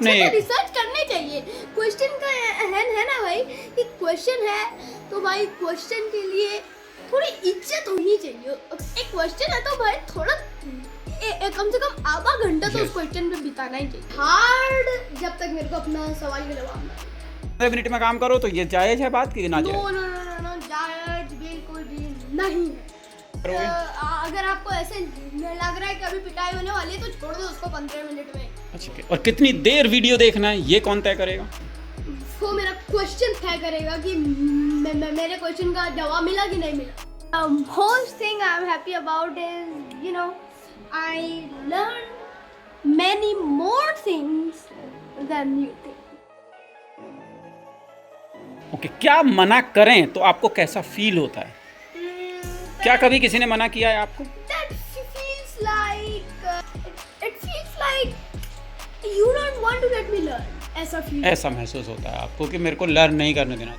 नहीं, रिसर्च करनी चाहिए। क्वेश्चन का है ना भाई, कि क्वेश्चन है तो भाई क्वेश्चन के लिए थोड़ी इज्जत होनी चाहिए। एक क्वेश्चन है तो भाई थोड़ा कम से कम आधा घंटा तो उस क्वेश्चन पे बिताना ही चाहिए। हार्ड जब तक मेरे को अपना सवाल का जवाब ना 15 मिनट में काम करो तो ये जायज़ है बात कि ना नो जायज़? नो नो नो जायज बिल्कुल भी नहीं है। करोगे? अगर आपको ऐसे लग रहा है कि अभी पिटाई होने वाली है तो छोड़ दो उसको 15 मिनट में। अच्छा, और कितनी देर वीडियो देखना है ये कौन तय करेगा? वो मेरा क्वेश्चन तय करेगा कि मेरे क्वेश्चन का जवाब मिला कि नहीं मिला। Most thing I am happy about is I learn many more things then you think. Okay, क्या मना करें तो आपको कैसा फील होता है? क्या कभी किसी ने मना किया है आपको? That feels like it feels like you don't want to let me learn. ऐसा फील ऐसा महसूस होता है आपको कि मेरे को लर्न नहीं करने देना?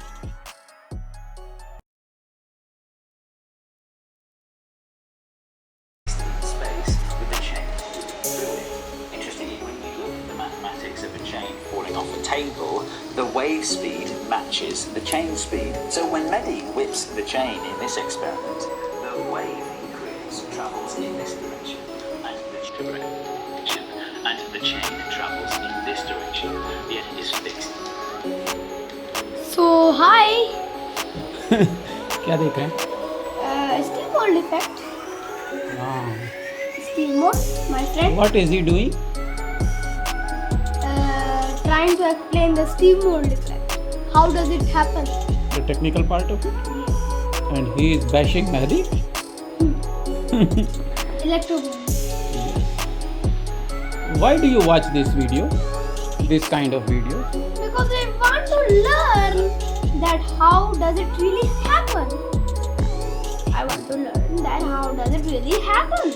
Space with the chain. Interestingly, when you look at the mathematics of a chain falling off a table, the wave speed matches the chain speed. So when Mehdi whips the chain in this experiment, the wave he creates travels in this direction, and the chain travels in this direction. The end is fixed. So hi, क्या देख रहे हैं? Steve Mold effect. हाँ, Steve Mold, my friend, what is he doing? trying to explain the Steve Mold effect. How does it happen? The technical part of it and he is bashing Mehdi. Electromagnet. Why do you watch this video? This kind of video? Because I want to learn that how does it really happen. I want to learn that how does it really happen.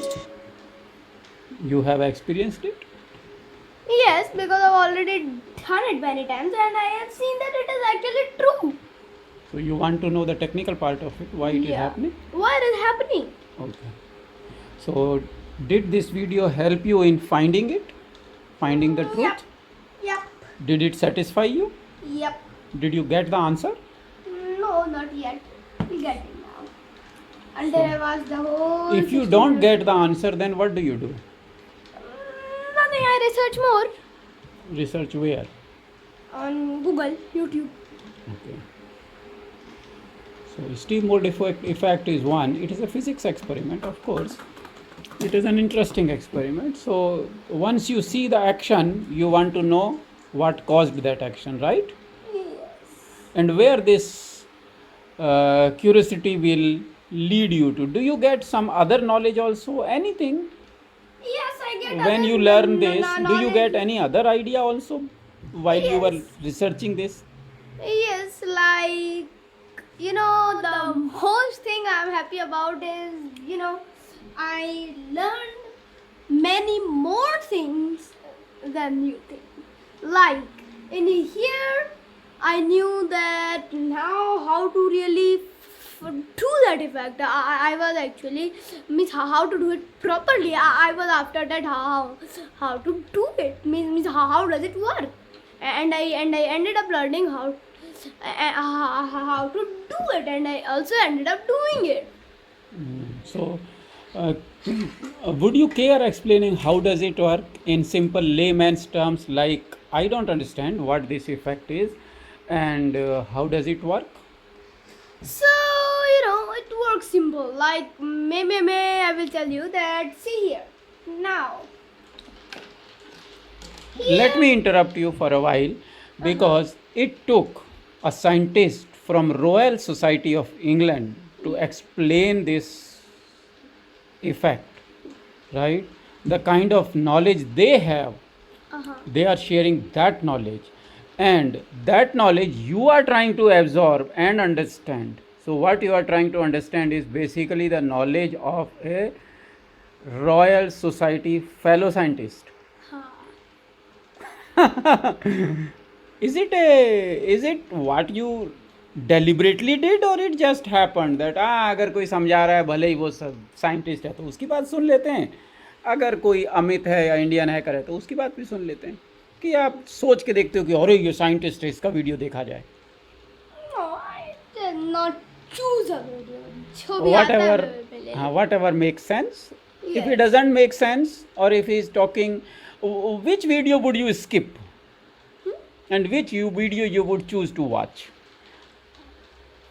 You have experienced it? Yes, because I've already done it many times and I have seen that it is actually true. So you want to know the technical part of it, why it is happening? Why it is happening? Okay. So did this video help you in finding it? Finding the truth? Yep. Did it satisfy you? Yep. Did you get the answer? No, not yet. We get it now. Until I watch the whole. If you 16 don't minutes. get the answer, then what do you do? Nothing. I research more Research where? on Google, YouTube. Okay. So Steve Mold effect is one. It is a physics experiment, of course. It is an interesting experiment. So once you see the action, you want to know what caused that action, right? Yes. And where this curiosity will lead you to. Do you get some other knowledge also? Anything? Yes, I get. When other you learn kno- this, kno- do you knowledge. get any other idea also while you were Yes. researching this? Yes, like the most thing I'm happy about is I learned many more things than you think. Like in here, I knew that now how to really do that effect. I was actually means how to do it properly. I was after that how to do it means how does it work, and I ended up learning how to do it, and I also ended up doing it. So, would you care explaining how does it work in simple layman's terms? Like I don't understand what this effect is, and how does it work? So it works simple. Like may I will tell you that. See here now. Let me interrupt you for a while because it took a scientist from Royal Society of England to explain this effect, right? The kind of knowledge they have, they are sharing that knowledge, and that knowledge you are trying to absorb and understand. So what you are trying to understand is basically the knowledge of a Royal Society fellow scientist. Is it what you deliberately did, or it just happened that अगर कोई समझा रहा है भले ही वो सब scientist है तो उसकी बात सुन लेते हैं, अगर कोई अमित है या इंडियन हैकर है तो उसकी बात भी सुन लेते हैं? कि आप सोच के देखते हो कि अरे ये साइंटिस्ट है, इसका वीडियो देखा जाए? No, I did not choose a video. जो भी वट आता है एवर, मैं पहले हाँ, what ever make sense. If Yes. it doesn't make sense, or if he is talking, which video would you skip? And which video you would choose to watch?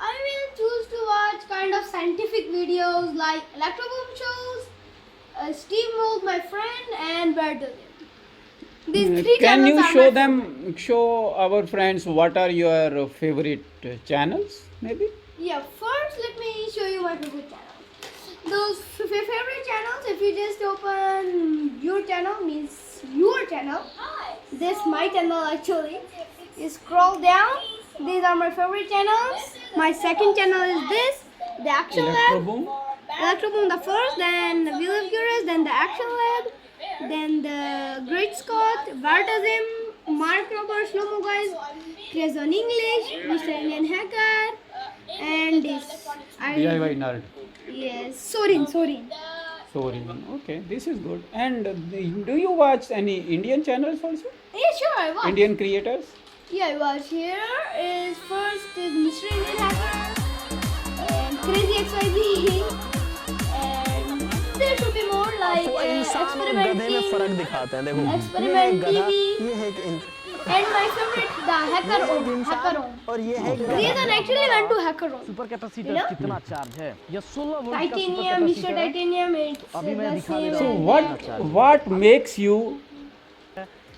I will choose to watch kind of scientific videos like Electroboom shows, Steve Mold, my friend, and Berdolian. These three Can channels you are show my them, favorite. show our friends what are your favorite channels, maybe? Yeah, first let me show you my favorite channels. Those favorite channels, if you just open your channel, means your channel. This my channel actually. You scroll down. These are my favorite channels. My second channel is this, the Action Lab. Electroboom. Electroboom the first, then the Wheel of Curious, then the Action Lab, then the Great Scott, Vartasm, Mark Robert, Slow-Mo Guys, Crazy on English, Mr. Indian Hacker, and this. DIY nerd. Yes, Sorin. Sorry. Okay, this is good. And do you watch any Indian channels also? Yeah, sure, I watch. Indian creators? Yeah, I watch. Here is first is Mr. Indian Hacker, and Crazy XYZ, and there should be more like तो इंसान और गधे में Experiment फर्क King, दिखाते हैं. देखो, Experiment ये है एक गधा, TV. ये है एक and my favorite, the Hacker On. Hacker On. और ये है एक Reason actually went to Hacker On. Super capacitor You know? कितना चार्ज है? ये 16 वोल्ट का सुपर Titanium, Mr. कैपेसिटर है. Titanium, it's अभी मैं the दिखा दे same रहा So हूँ. as what makes you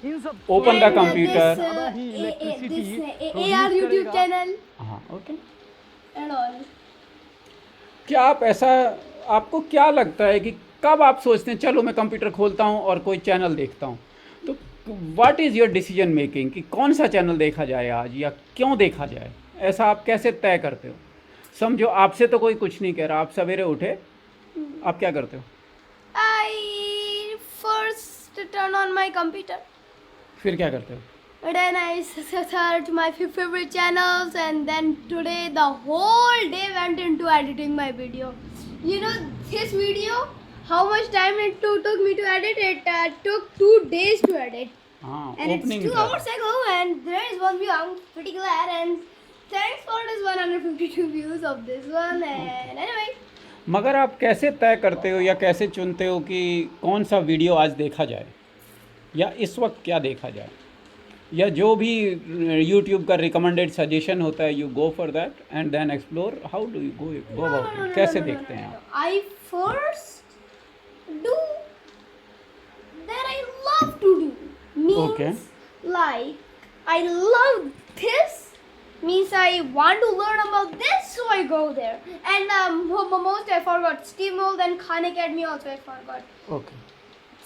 इन सब open the and computer? this AR YouTube channel हाँ, okay. and all. क्या आप ऐसा, आपको क्या लगता है कि कब आप सोचते हैं चलो मैं कंप्यूटर खोलता हूँ और कोई चैनल देखता हूँ, तो what is your decision making कि कौन सा चैनल देखा जाए आज या क्यों देखा जाए, ऐसा आप कैसे तय करते हो? समझो आपसे तो कोई कुछ नहीं कह रहा, आप सवेरे उठे, आप क्या करते हो? I first turn on my computer. फिर क्या करते हो? Then I search my favorite channels, and then today the whole day went into editing my video. You know this video, how much time it took me to edit it? Took 2 days to edit, हाँ, and it's opening 2 था. hours ago, and there is one view. I'm pretty glad, and thanks for this 152 views of this one. And anyway, मगर आप कैसे तय करते हो या कैसे चुनते हो कि कौन सा वीडियो आज देखा जाए या इस वक्त क्या देखा जाए, या जो भी यूट्यूब का रिकमेंडेड सजेशन होता है, you go for that and then explore, how do you go about it, कैसे देखते हैं आप? I first do that I love to do. Means Okay. like I love this. Means I want to learn about this, so I go there. And most I forgot. Steve Mold and Khan Academy also I forgot. Okay.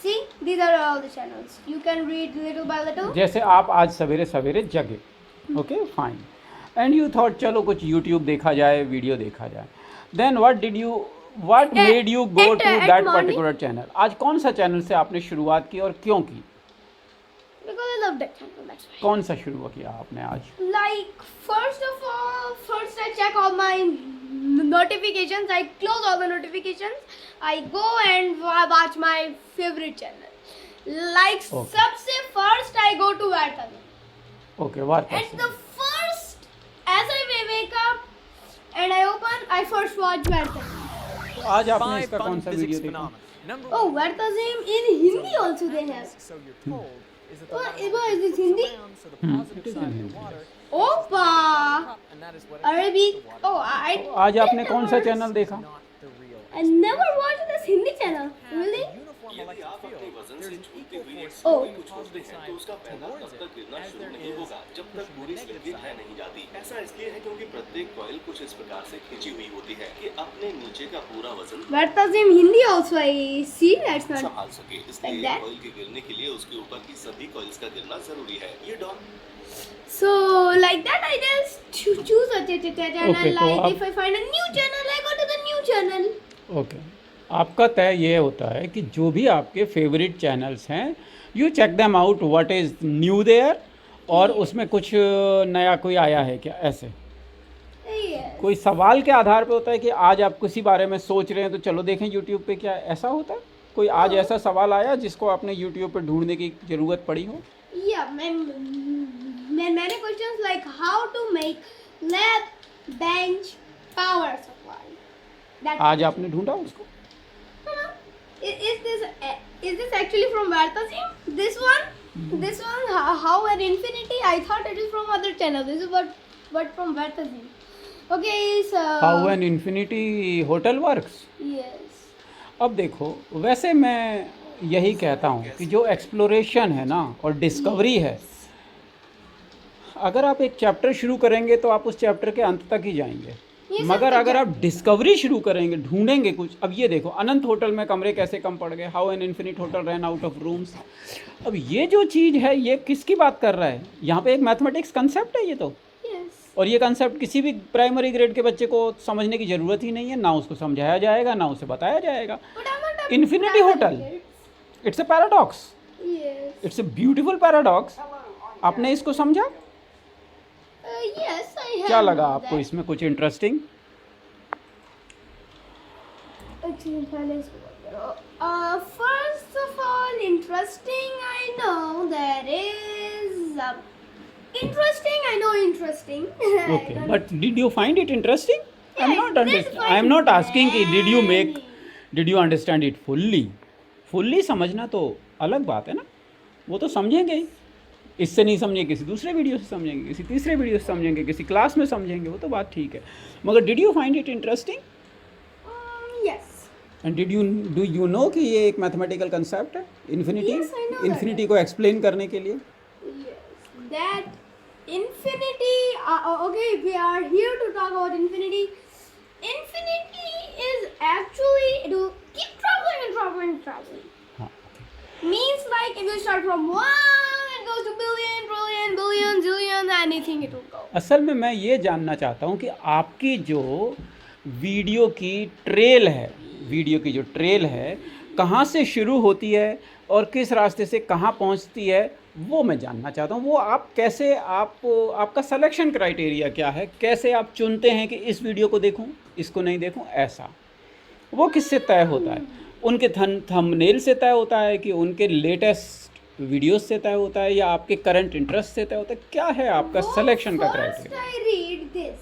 See, these are all the channels. You can read little by little. जैसे आप आज सवेरे सवेरे जगे, okay fine, and you thought चलो कुछ YouTube देखा जाए, वीडियो देखा जाए, then what made you go at to that morning. Particular channel? आज कौन सा चैनल से आपने शुरुआत की और क्यों की? Because I love that channel, that's why. कौन सा शुरू किया आपने आज? Like first of all, first I check all my notifications. I close all the notifications. I go and watch my favorite channel. Like Okay. सबसे first I go to Vartasm. Okay, वार्ता At the first, as I wake up and I open, I first watch Vartasm. आज आपने इसका कौन सा video देखा? Oh, Vartasm in Hindi also they have. What is this Hindi? it is in Hindi. Opa! Arabic. Oh, I आज आपने कौन सा चैनल देखा? I never watched this Hindi channel. Really? यदि आप अपने वजन से छूटती हुई एक Oh. स्लिंग को छोड़ते हैं तो उसका पैदा तब तक गिरना शुरू नहीं होगा जब तक पूरी स्लिंग ढह नहीं जाती। ऐसा इसलिए है क्योंकि प्रत्येक कॉइल कुछ इस प्रकार से खींची हुई होती है कि अपने नीचे का पूरा वजन Vartasm Hindi also I see. That's not. संभाल सके। इसलिए that? कॉइल के गिरने के लिए उसके ऊपर की सभी कॉइल्स का गिरना जरूरी है। ये dog So like that I just choose a channel. Okay, तो Like आप- if I find a new channel, I go to the new channel. Okay, आपका तय ये होता है कि जो भी आपके फेवरेट चैनल्स हैं, you check them out what is new there, और उसमें कुछ नया कोई आया है क्या, ऐसे Yes. कोई सवाल के आधार पे होता है कि आज आप किसी बारे में सोच रहे हैं तो चलो देखें यूट्यूब पे, क्या ऐसा होता है? कोई आज ऐसा सवाल आया जिसको आपने यूट्यूब पे ढूंढने की ज़रूरत पड़ी हो? Yeah, many questions like how to make lab bench power supply. That आज आपने ढूंढा उसको? is this actually from Vartasim? This one, how an infinity? I thought it is from other channel. This is what from Vartasim. Okay, so how an infinity hotel works. yes. अब देखो, वैसे मैं यही कहता हूँ कि जो एक्सप्लोरेशन है ना और डिस्कवरी है, अगर आप एक चैप्टर शुरू करेंगे तो आप उस चैप्टर के अंत तक ही जाएंगे, मगर अगर आप डिस्कवरी शुरू करेंगे, ढूंढेंगे कुछ। अब ये देखो, अनंत होटल में कमरे कैसे कम पड़ गए, how an infinite hotel run out of rooms. अब ये जो चीज़ है, ये किसकी बात कर रहा है? यहाँ पे एक मैथमेटिक्स कंसेप्ट है ये तो, Yes. और ये कंसेप्ट किसी भी प्राइमरी ग्रेड के बच्चे को समझने की ज़रूरत ही नहीं है, ना उसको समझाया जाएगा ना उसे बताया जाएगा। But I'm not a Infinity hotel, it's a paradox, Yes. It's a beautiful paradox. आपने इसको समझा? Yes, I have. क्या लगा known आपको that. इसमें कुछ interesting? First of all, interesting. I know there is interesting. I know interesting. Okay, but did you find it interesting? Yeah, I am not asking कि did you understand it fully समझना तो अलग बात है ना, वो तो समझेंगे ही। इससे नहीं समझेंगे, किसी दूसरे वीडियो से समझेंगे, किसी तीसरे वीडियो से समझेंगे, किसी क्लास में समझेंगे, वो तो बात ठीक है। मगर did you find it interesting? Yes. And do you know कि ये एक मैथमेटिकल कंसेप्ट है, infinity? Yes, I know that. Infinity को एक्सप्लेन करने के लिए। Yes. That infinity. Okay, we are here to talk about infinity. Infinity is actually to keep traveling and traveling and traveling. हाँ, Means like if you start from one, it goes to billion, trillion, billion, zillion, anything it will go. असल में मैं ये जानना चाहता हूँ कि आपकी जो वीडियो की ट्रेल है, कहाँ से शुरू होती है और किस रास्ते से कहाँ पहुँचती है, वो मैं जानना चाहता हूँ। वो आप कैसे, आपका सिलेक्शन क्राइटेरिया क्या है, कैसे आप चुनते हैं कि इस वीडियो को देखूँ, इसको नहीं देखूँ, ऐसा वो किससे तय होता है? उनके थंबनेल से तय होता है कि उनके लेटेस्ट वीडियोस से तय होता है, या आपके करंट इंटरेस्ट से तय होता है? क्या है आपका सिलेक्शन का First criteria? I read this.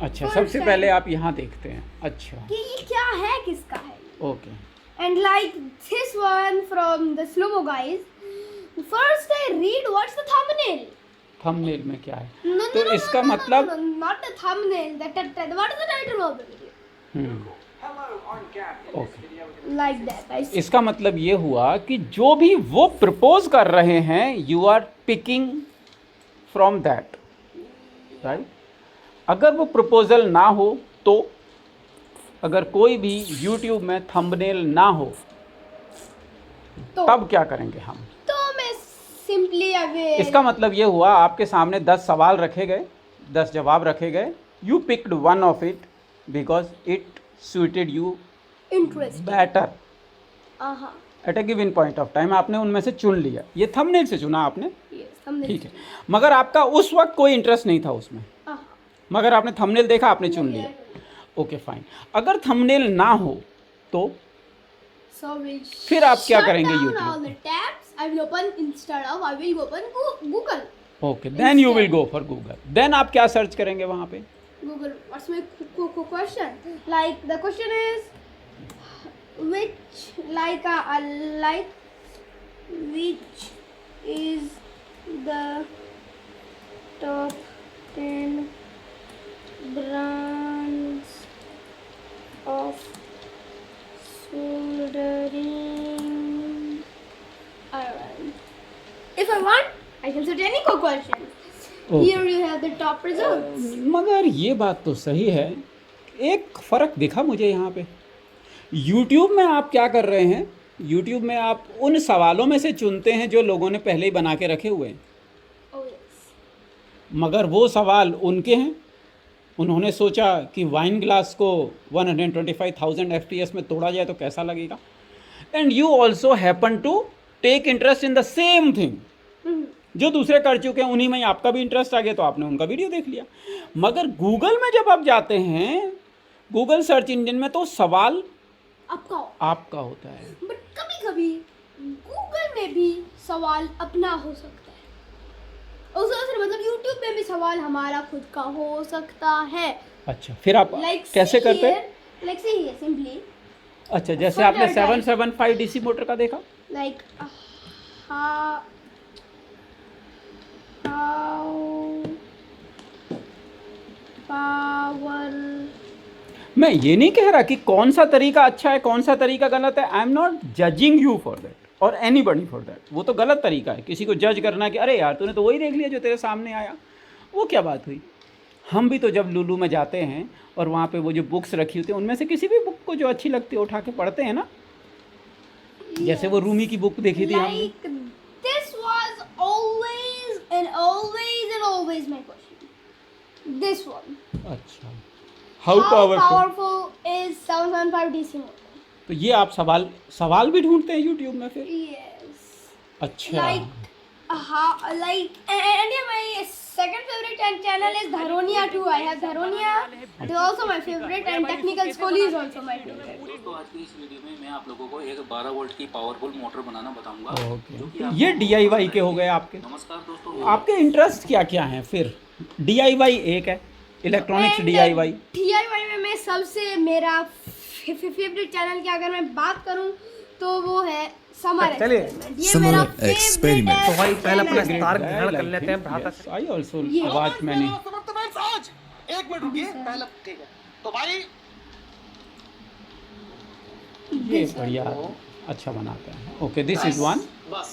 अच्छा, first सबसे I- पहले आप यहाँ देखते हैं। अच्छा, कि ये क्या है, किसका है? Okay. And like this one from the Slomo guys. First I read what's the thumbnail. Thumbnail में क्या है? No, तो no, no, इसका no, no, मतलब no, no, not the thumbnail. What is the title of the video? Okay, Like that. I see. इसका मतलब ये हुआ कि जो भी वो प्रपोज कर रहे हैं, you are picking from that, right? अगर वो प्रपोजल ना हो तो, अगर कोई भी यूट्यूब में थंबनेल ना हो, तो तब क्या करेंगे हम? मैं simply अवे इसका मतलब ये हुआ, आपके सामने 10 सवाल रखे गए, 10 जवाब रखे गए, you picked one of it because it suited you interest. better Uh-huh. at a given point of time। आपने उनमें से चुन लिया, ये थंबनेल से चुना आपने, Yes, thumbnail. ठीक है। मगर आपका उस वक्त कोई इंटरेस्ट नहीं था उसमें, Uh-huh. मगर आपने थंबनेल देखा, आपने चुन लिया, ओके फाइन। अगर थंबनेल ना हो तो So we'll फिर आप क्या shut करेंगे down YouTube? all the tabs. I will open instead of I will open Google. Okay, then you will go for Google. देन आप क्या सर्च करेंगे वहाँ पे? Google. What's my question? Like the question is which which is the top 10 brands of soldering iron? If I want, I can search any question. Okay. Here you have the top results. मगर ये बात तो सही है, एक फ़र्क दिखा मुझे यहाँ पे। YouTube में आप क्या कर रहे हैं? YouTube में आप उन सवालों में से चुनते हैं जो लोगों ने पहले ही बना के रखे हुए हैं, Oh yes. मगर वो सवाल उनके हैं। उन्होंने सोचा कि वाइन ग्लास को 125,000 FPS में तोड़ा जाए तो कैसा लगेगा, and you also happen to take interest in the same thing. जो दूसरे कर चुके हैं उन्हीं में आपका भी इंटरेस्ट आ गया, तो आपने उनका वीडियो देख लिया। मगर गूगल में जब आप जाते हैं, गूगल सर्च इंजन में, तो सवाल आपका होता है। बट कभी कभी गूगल में भी सवाल अपना हो सकता है। उसका मतलब यूट्यूब में भी सवाल हमारा खुद का हो सकता है। अच्छा, फिर आप कैसे करते हैं? लाइक से ही सिंपली। अच्छा, जैसे आपने 775 डीसी मोटर का देखा, लाइक हाउ पावर। मैं ये नहीं कह रहा कि कौन सा तरीका अच्छा है कौन सा तरीका गलत है। आई am not judging you for that और एनीबडी फॉर दैट। वो तो गलत तरीका है किसी को जज करना कि अरे यार तूने तो वही देख लिया जो तेरे सामने आया, वो क्या बात हुई। हम भी तो जब लुलू में जाते हैं और वहाँ पे वो जो बुक्स रखी होती हैं उनमें से किसी भी बुक को जो अच्छी लगती है उठा के पढ़ते हैं ना। जैसे वो रूमी की बुक देखी थी हमने। Like this was always my question. This one. अच्छा, how How powerful. powerful is 775 DC motor? तो ये आप सवाल भी ढूंढते हैं यूट्यूब में फिर? Yes. अच्छा, And yeah, my second favorite channel is Dharonia too. I have Dharonia. It is also my favorite, and Technical School is also my favorite. दोस्तों आज की इस वीडियो में मैं आप लोगों को एक 12 वोल्ट की पावरफुल मोटर बनाना बताऊंगा। ओके, ये DIY के हो गए आपके। नमस्कार दोस्तों। आपके इंटरेस्ट क्या क्या हैं फिर? DIY एक है, इलेक्ट्रॉनिक्स DIY। DIY में मैं सबसे मेरा फेवरेट चैनल की अगर मैं बात करूं तो वो है समर चलिए। एक्सपेरिमेंट। ये मेरा एक्सपेरिमेंट। फेवरेट तो भाई पहले अपना चैनल है। स्टार ग्रहण कर लेते हैं भ्राता से। आई आल्सो वॉच मैंने। एक मिनट रुकिए पहले, ठीक है तो भाई ये बढ़िया अच्छा बनाते हैं। Okay, this is one. बस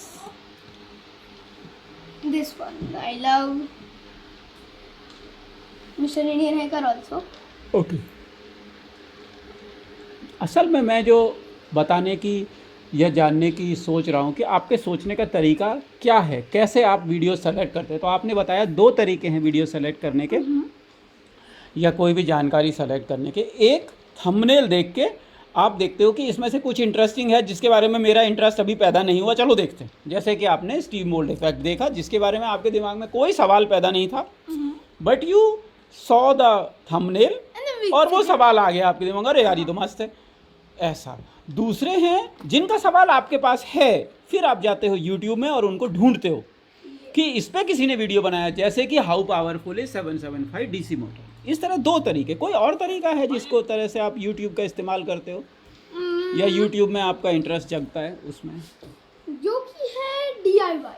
This one I love. Mr. Indian Hacker also. Okay, असल में मैं जो बताने की या जानने की सोच रहा हूँ कि आपके सोचने का तरीका क्या है, कैसे आप वीडियो सेलेक्ट करते हैं। तो आपने बताया 2 तरीके हैं वीडियो सेलेक्ट करने के या कोई भी जानकारी सेलेक्ट करने के। एक, थंबनेल देख के आप देखते हो कि इसमें से कुछ इंटरेस्टिंग है जिसके बारे में मेरा इंटरेस्ट अभी पैदा नहीं हुआ, चलो देखते हैं। जैसे कि आपने स्टीव मोल्ड इफेक्ट देखा जिसके बारे में आपके दिमाग में कोई सवाल पैदा नहीं था, but you saw the thumbnail और वो सवाल आ गया आपके दिमाग में, अरे यार ये तो मस्त है। ऐसा दूसरे हैं जिनका सवाल आपके पास है, फिर आप जाते हो यूट्यूब में और उनको ढूंढते हो कि इस पे किसी ने वीडियो बनाया, जैसे कि how powerful is 775 DC motor. इस तरह 2 तरीके। कोई और तरीका है जिसको तरह से आप यूट्यूब का इस्तेमाल करते हो या यूट्यूब में आपका इंटरेस्ट जगता है उसमें? जो कि है DIY.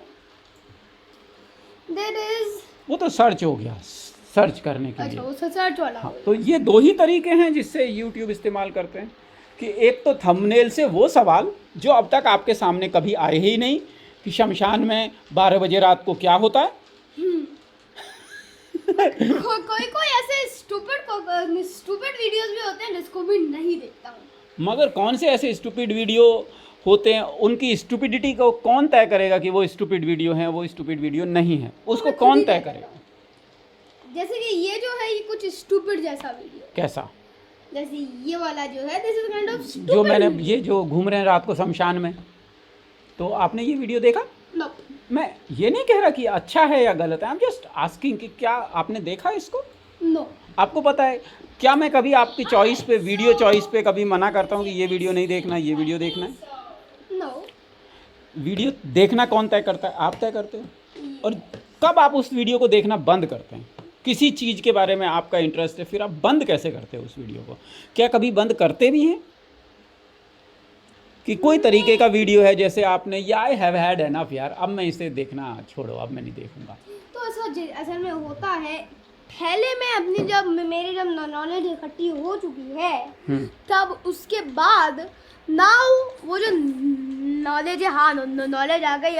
That is. वो तो सर्च हो गया, सर्च करने के अच्छा, लिए। वो सर्च वाला। हाँ, तो ये 2 ही तरीके हैं जिससे यूट्यूब इस्तेमाल करते हैं कि एक तो थंबनेल से वो सवाल जो अब तक आपके सामने कभी आए ही नहीं कि शमशान में 12 बजे रात को क्या होता है। कोई ऐसे स्टूपिड वीडियोस भी होते हैं जिसको भी नहीं देखता हूँ। मगर कौन से ऐसे स्टूपिड वीडियो होते हैं, उनकी स्टूपिडिटी को कौन तय करेगा कि वो स्टूपिड वीडियो है वो स्टूपिड वीडियो नहीं है? उसको कौन तय करेगा? जैसे कि ये जो है ये कुछ स्टूपिड जैसा वीडियो। कैसा? जैसे ये वाला जो है this is kind of stupid. जो मैंने ये जो घूम रहे हैं रात को शमशान में, तो आपने ये वीडियो देखा? नो। मैं ये नहीं कह रहा कि अच्छा है या गलत है, आई एम जस्ट आस्किंग कि क्या आपने देखा इसको? नो। आपको पता है क्या मैं कभी आपकी चॉइस पे, वीडियो चॉइस पे कभी मना करता हूँ कि ये वीडियो नहीं देखना, ये वीडियो देखना है? नो। वीडियो देखना कौन तय करता है? आप तय करते हो। और कब आप उस वीडियो को देखना बंद करते हैं? किसी चीज़ के बारे में आपका इंटरेस्ट है, फिर आप बंद कैसे करते हो उस वीडियो को? क्या कभी बंद करते भी हैं? कि कोई तरीके का वीडियो है जैसे आपने या आई हैव हैड एनफ यार, अब मैं इसे देखना छोड़ो, अब मैं नहीं देखूंगा। तो ऐसा असल में होता है, पहले मैं अपनी जब नॉलेज इकट्ठी हो चुकी है तब उसके बाद नाउ वो जो नॉलेज है, हाँ नॉलेज आ गई,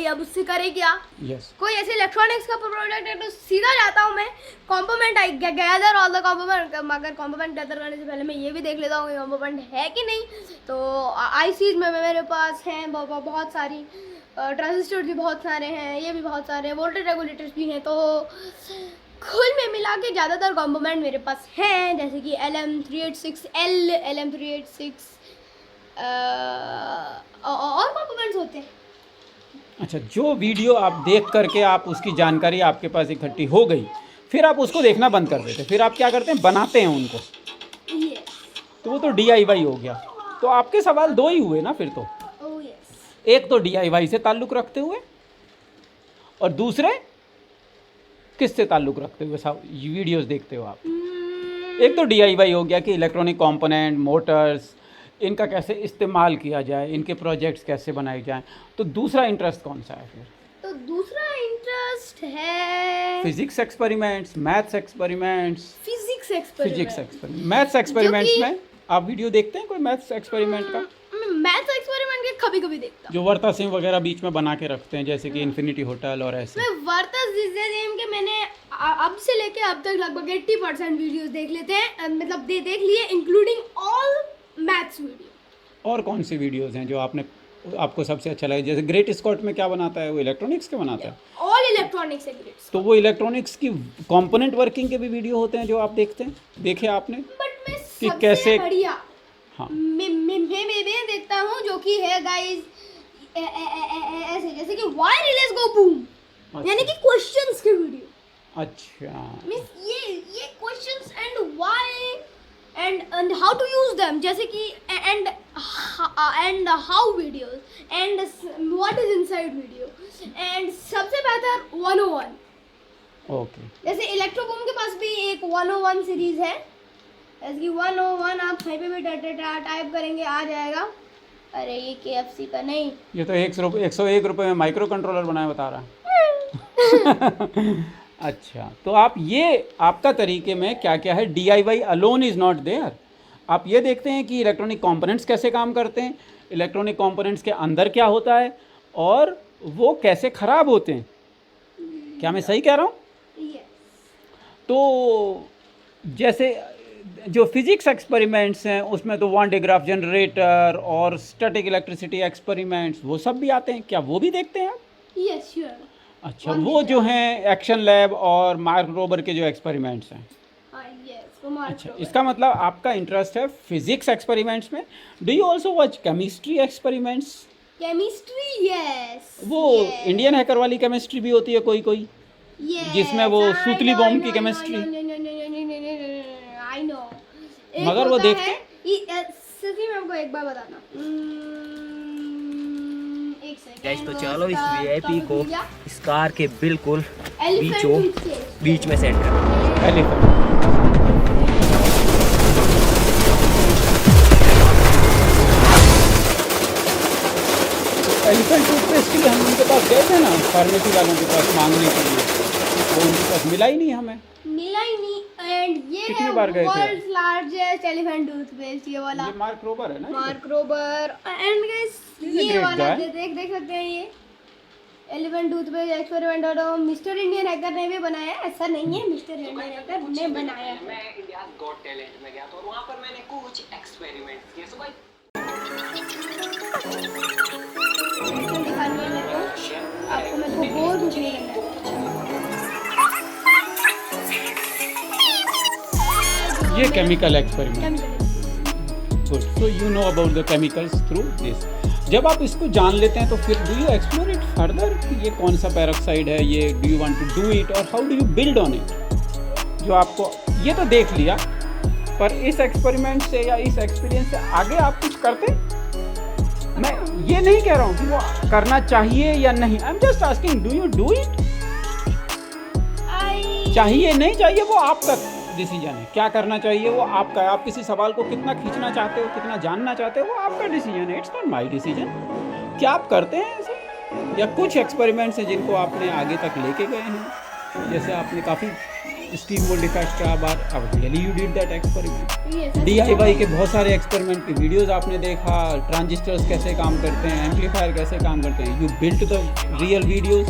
अब उससे करे क्या? यस। कोई ऐसे इलेक्ट्रॉनिक्स का प्रोडक्ट है तो सीधा जाता हूँ मैं component I gather all the component. मगर कॉम्पोनेंट गैदर करने से पहले मैं ये भी देख लेता हूँ कि कॉम्पोनेंट है कि नहीं। तो आईसीज में मेरे पास हैं बहुत सारी, ट्रांजिस्टर भी बहुत सारे हैं, ये भी बहुत सारे हैं, वोल्टेज रेगुलेटर्स भी हैं। तो कुल में मिला के ज़्यादातर कॉम्पोनेंट मेरे पास हैं, जैसे कि LM386L, LM386 और कॉम्पोनेंट्स होते हैं। अच्छा, जो वीडियो आप देख करके आप उसकी जानकारी आपके पास इकट्ठी हो गई, फिर आप उसको देखना बंद कर देते, फिर आप क्या करते हैं? बनाते हैं उनको। Yes. तो वो तो DIY हो गया। तो आपके सवाल 2 ही हुए ना फिर तो। Oh yes. एक तो DIY से ताल्लुक़ रखते हुए और दूसरे किससे ताल्लुक़ रखते हुए सब वीडियोस देखते हो आप? एक तो DIY हो गया कि इलेक्ट्रॉनिक कंपोनेंट, मोटर्स, इनका कैसे इस्तेमाल किया जाए, इनके प्रोजेक्ट्स कैसे बनाए जाएं। तो दूसरा इंटरेस्ट कौन सा है फिर? तो दूसरा इंटरेस्ट है physics experiments, maths experiments. Physics experiment. Maths experiments जो कि- में आप वीडियो देखते हैं कोई मैथ्स एक्सपेरिमेंट का? मैं मैथ्स एक्सपेरिमेंट के कभी कभी देखता हूँ। जो वर्ता सिंह वगैरह बीच में बना के रखते हैं, जैसे कि इन्फिनिटी होटल और ऐसे। मैं वर्तस जिम के मैंने अब से लेके अब तक लगभग 80% वीडियोस देख लेते हैं, मतलब देख लिए, इंक्लूडिंग ऑल मैथ्स वीडियो। और कौन सी वीडियोस हैं जो आपको सबसे अच्छा लगे? जैसे ग्रेट स्कॉट में क्या बनाता है वो? इलेक्ट्रॉनिक्स के बनाता है। All electronics agreed. तो वो इलेक्ट्रॉनिक्स की कंपोनेंट वर्किंग के भी वीडियो होते हैं जो आप देखते हैं, देखे आपने? बट मैं कि सबसे कैसे- बढ़िया हाँ, मैं देखता हूँ जो कि है गाइस ऐसे जैसे कि व्हाई रिलेज गो बूम, यानी कि क्वेश्चंस के वीडियो। अच्छा, मींस ये questions and why and how to use them, जैसे कि and how videos and what is inside video, and सबसे बेहतर 101। ओके। जैसे इलेक्ट्रोबूम के पास भी एक 101 सीरीज है, जैसे कि 101 आप कहीं पे भी टाइप करेंगे आ जाएगा। अरे ये KFC का नहीं, ये तो 101 रुपये में माइक्रो कंट्रोलर बनाए बता रहा है। अच्छा, तो आप ये आपका तरीके में क्या क्या है? DIY alone is not there. आप ये देखते हैं कि इलेक्ट्रॉनिक कंपोनेंट्स कैसे काम करते हैं, इलेक्ट्रॉनिक कंपोनेंट्स के अंदर क्या होता है और वो कैसे ख़राब होते हैं। क्या मैं सही कह रहा हूँ? yes। तो जैसे जो फिजिक्स एक्सपेरिमेंट्स हैं उसमें तो वान डे ग्राफ जनरेटर और स्टैटिक इलेक्ट्रिसिटी एक्सपेरिमेंट्स वो सब भी आते हैं, क्या वो भी देखते हैं आप? Yes, sure। अच्छा, वो जो हैं एक्शन लैब और मार्क रोबर के जो एक्सपेरिमेंट्स हैं। हाँ, yes, वो मार्क अच्छा, रोबर। इसका मतलब आपका इंटरेस्ट है फिजिक्स एक्सपेरिमेंट्स में। Do you also watch chemistry experiments? Chemistry, yes। वो इंडियन हैकर वाली केमिस्ट्री भी होती है कोई कोई, Yes, जिसमें वो I सूतली know, बॉम्ब I की know, chemistry। I know। एक मगर वो होता देखते- है, सच्ची मैं आपको एक बार बताता हूँ। एक सेकंड। गाइस तो चलो इस उसका VIP को topic क्या? इस कार के बिल्कुल Elephant बीचों toothpaste। बीच में सेट कर। एलिफेंट। एलिफेंट टूथपेस्ट के लिए हम उनके पास गए थे ना, फार्मेसी वालों के पास मांगने के लिए, वो उनके पास मिला ही नहीं हमें। मिला ही नहीं, एंड ये कितनी है बार गए थे? वर्ल्ड्स लार्जेस्ट एलिफेंट टूथपेस्ट, ये वाला ये मार्क रोबर है ना? Mark Rober. And guys He's a ये great वाला guy। देख सकते हैं, ये एलिफेंट टूथपेस्ट एक्सपेरिमेंट और मिस्टर इंडियन हैकर ने भी बनाया है। ऐसा नहीं है, मिस्टर इंडियन हैकर ने बनाया है। मैं इंडिया गॉट टैलेंट में गया था और वहाँ पर मैंने कुछ एक्सपेरिमेंट्स किए। सो भाई दिखाने लगे हो, आपको मैं को बोर कुछ नहीं करना है। ये chemical experiment. Good, so you know about the chemicals through this. जब आप इसको जान लेते हैं तो फिर do you explore it further कि ये कौन सा पेरोक्साइड है, ये do you want to do it और how do you build on it? जो आपको ये तो देख लिया, पर इस एक्सपेरिमेंट से या इस एक्सपीरियंस से आगे आप कुछ करते? मैं ये नहीं कह रहा हूँ कि वो करना चाहिए या नहीं, I am just asking do you do it? चाहिए नहीं चाहिए वो आपका डिसीजन है, क्या करना चाहिए वो आपका है। आप किसी सवाल को कितना खींचना चाहते हो, कितना जानना चाहते हो, वो आपका डिसीजन है, इट्स नॉट माय डिसीजन। क्या आप करते हैं ऐसे? या कुछ एक्सपेरिमेंट्स हैं जिनको आपने आगे तक लेके गए हैं, जैसे आपने काफ़ी स्टीम मोल्ड इफेक्ट का बार, अब really you did that experiment. DIY के बहुत सारे एक्सपेरिमेंट की वीडियोस आपने देखा, ट्रांजिस्टर्स कैसे काम करते हैं, एम्पलीफायर कैसे काम करते हैं, you built the real videos.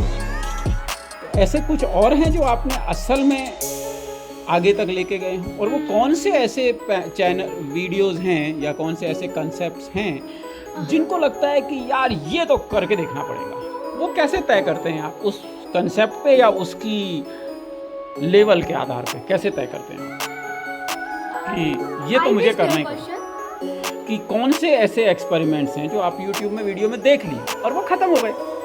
ऐसे कुछ और हैं जो आपने असल में आगे तक लेके गए हैं, और वो कौन से ऐसे चैनल वीडियोस हैं या कौन से ऐसे कंसेप्ट्स हैं जिनको लगता है कि यार ये तो करके देखना पड़ेगा? वो कैसे तय करते हैं आप? उस कंसेप्ट पे या उसकी लेवल के आधार पे कैसे तय करते हैं कि ये तो मुझे करना ही पड़ेगा? कि कौन से ऐसे एक्सपेरिमेंट्स हैं जो आप YouTube में वीडियो में देख ली और वो ख़त्म हो गए?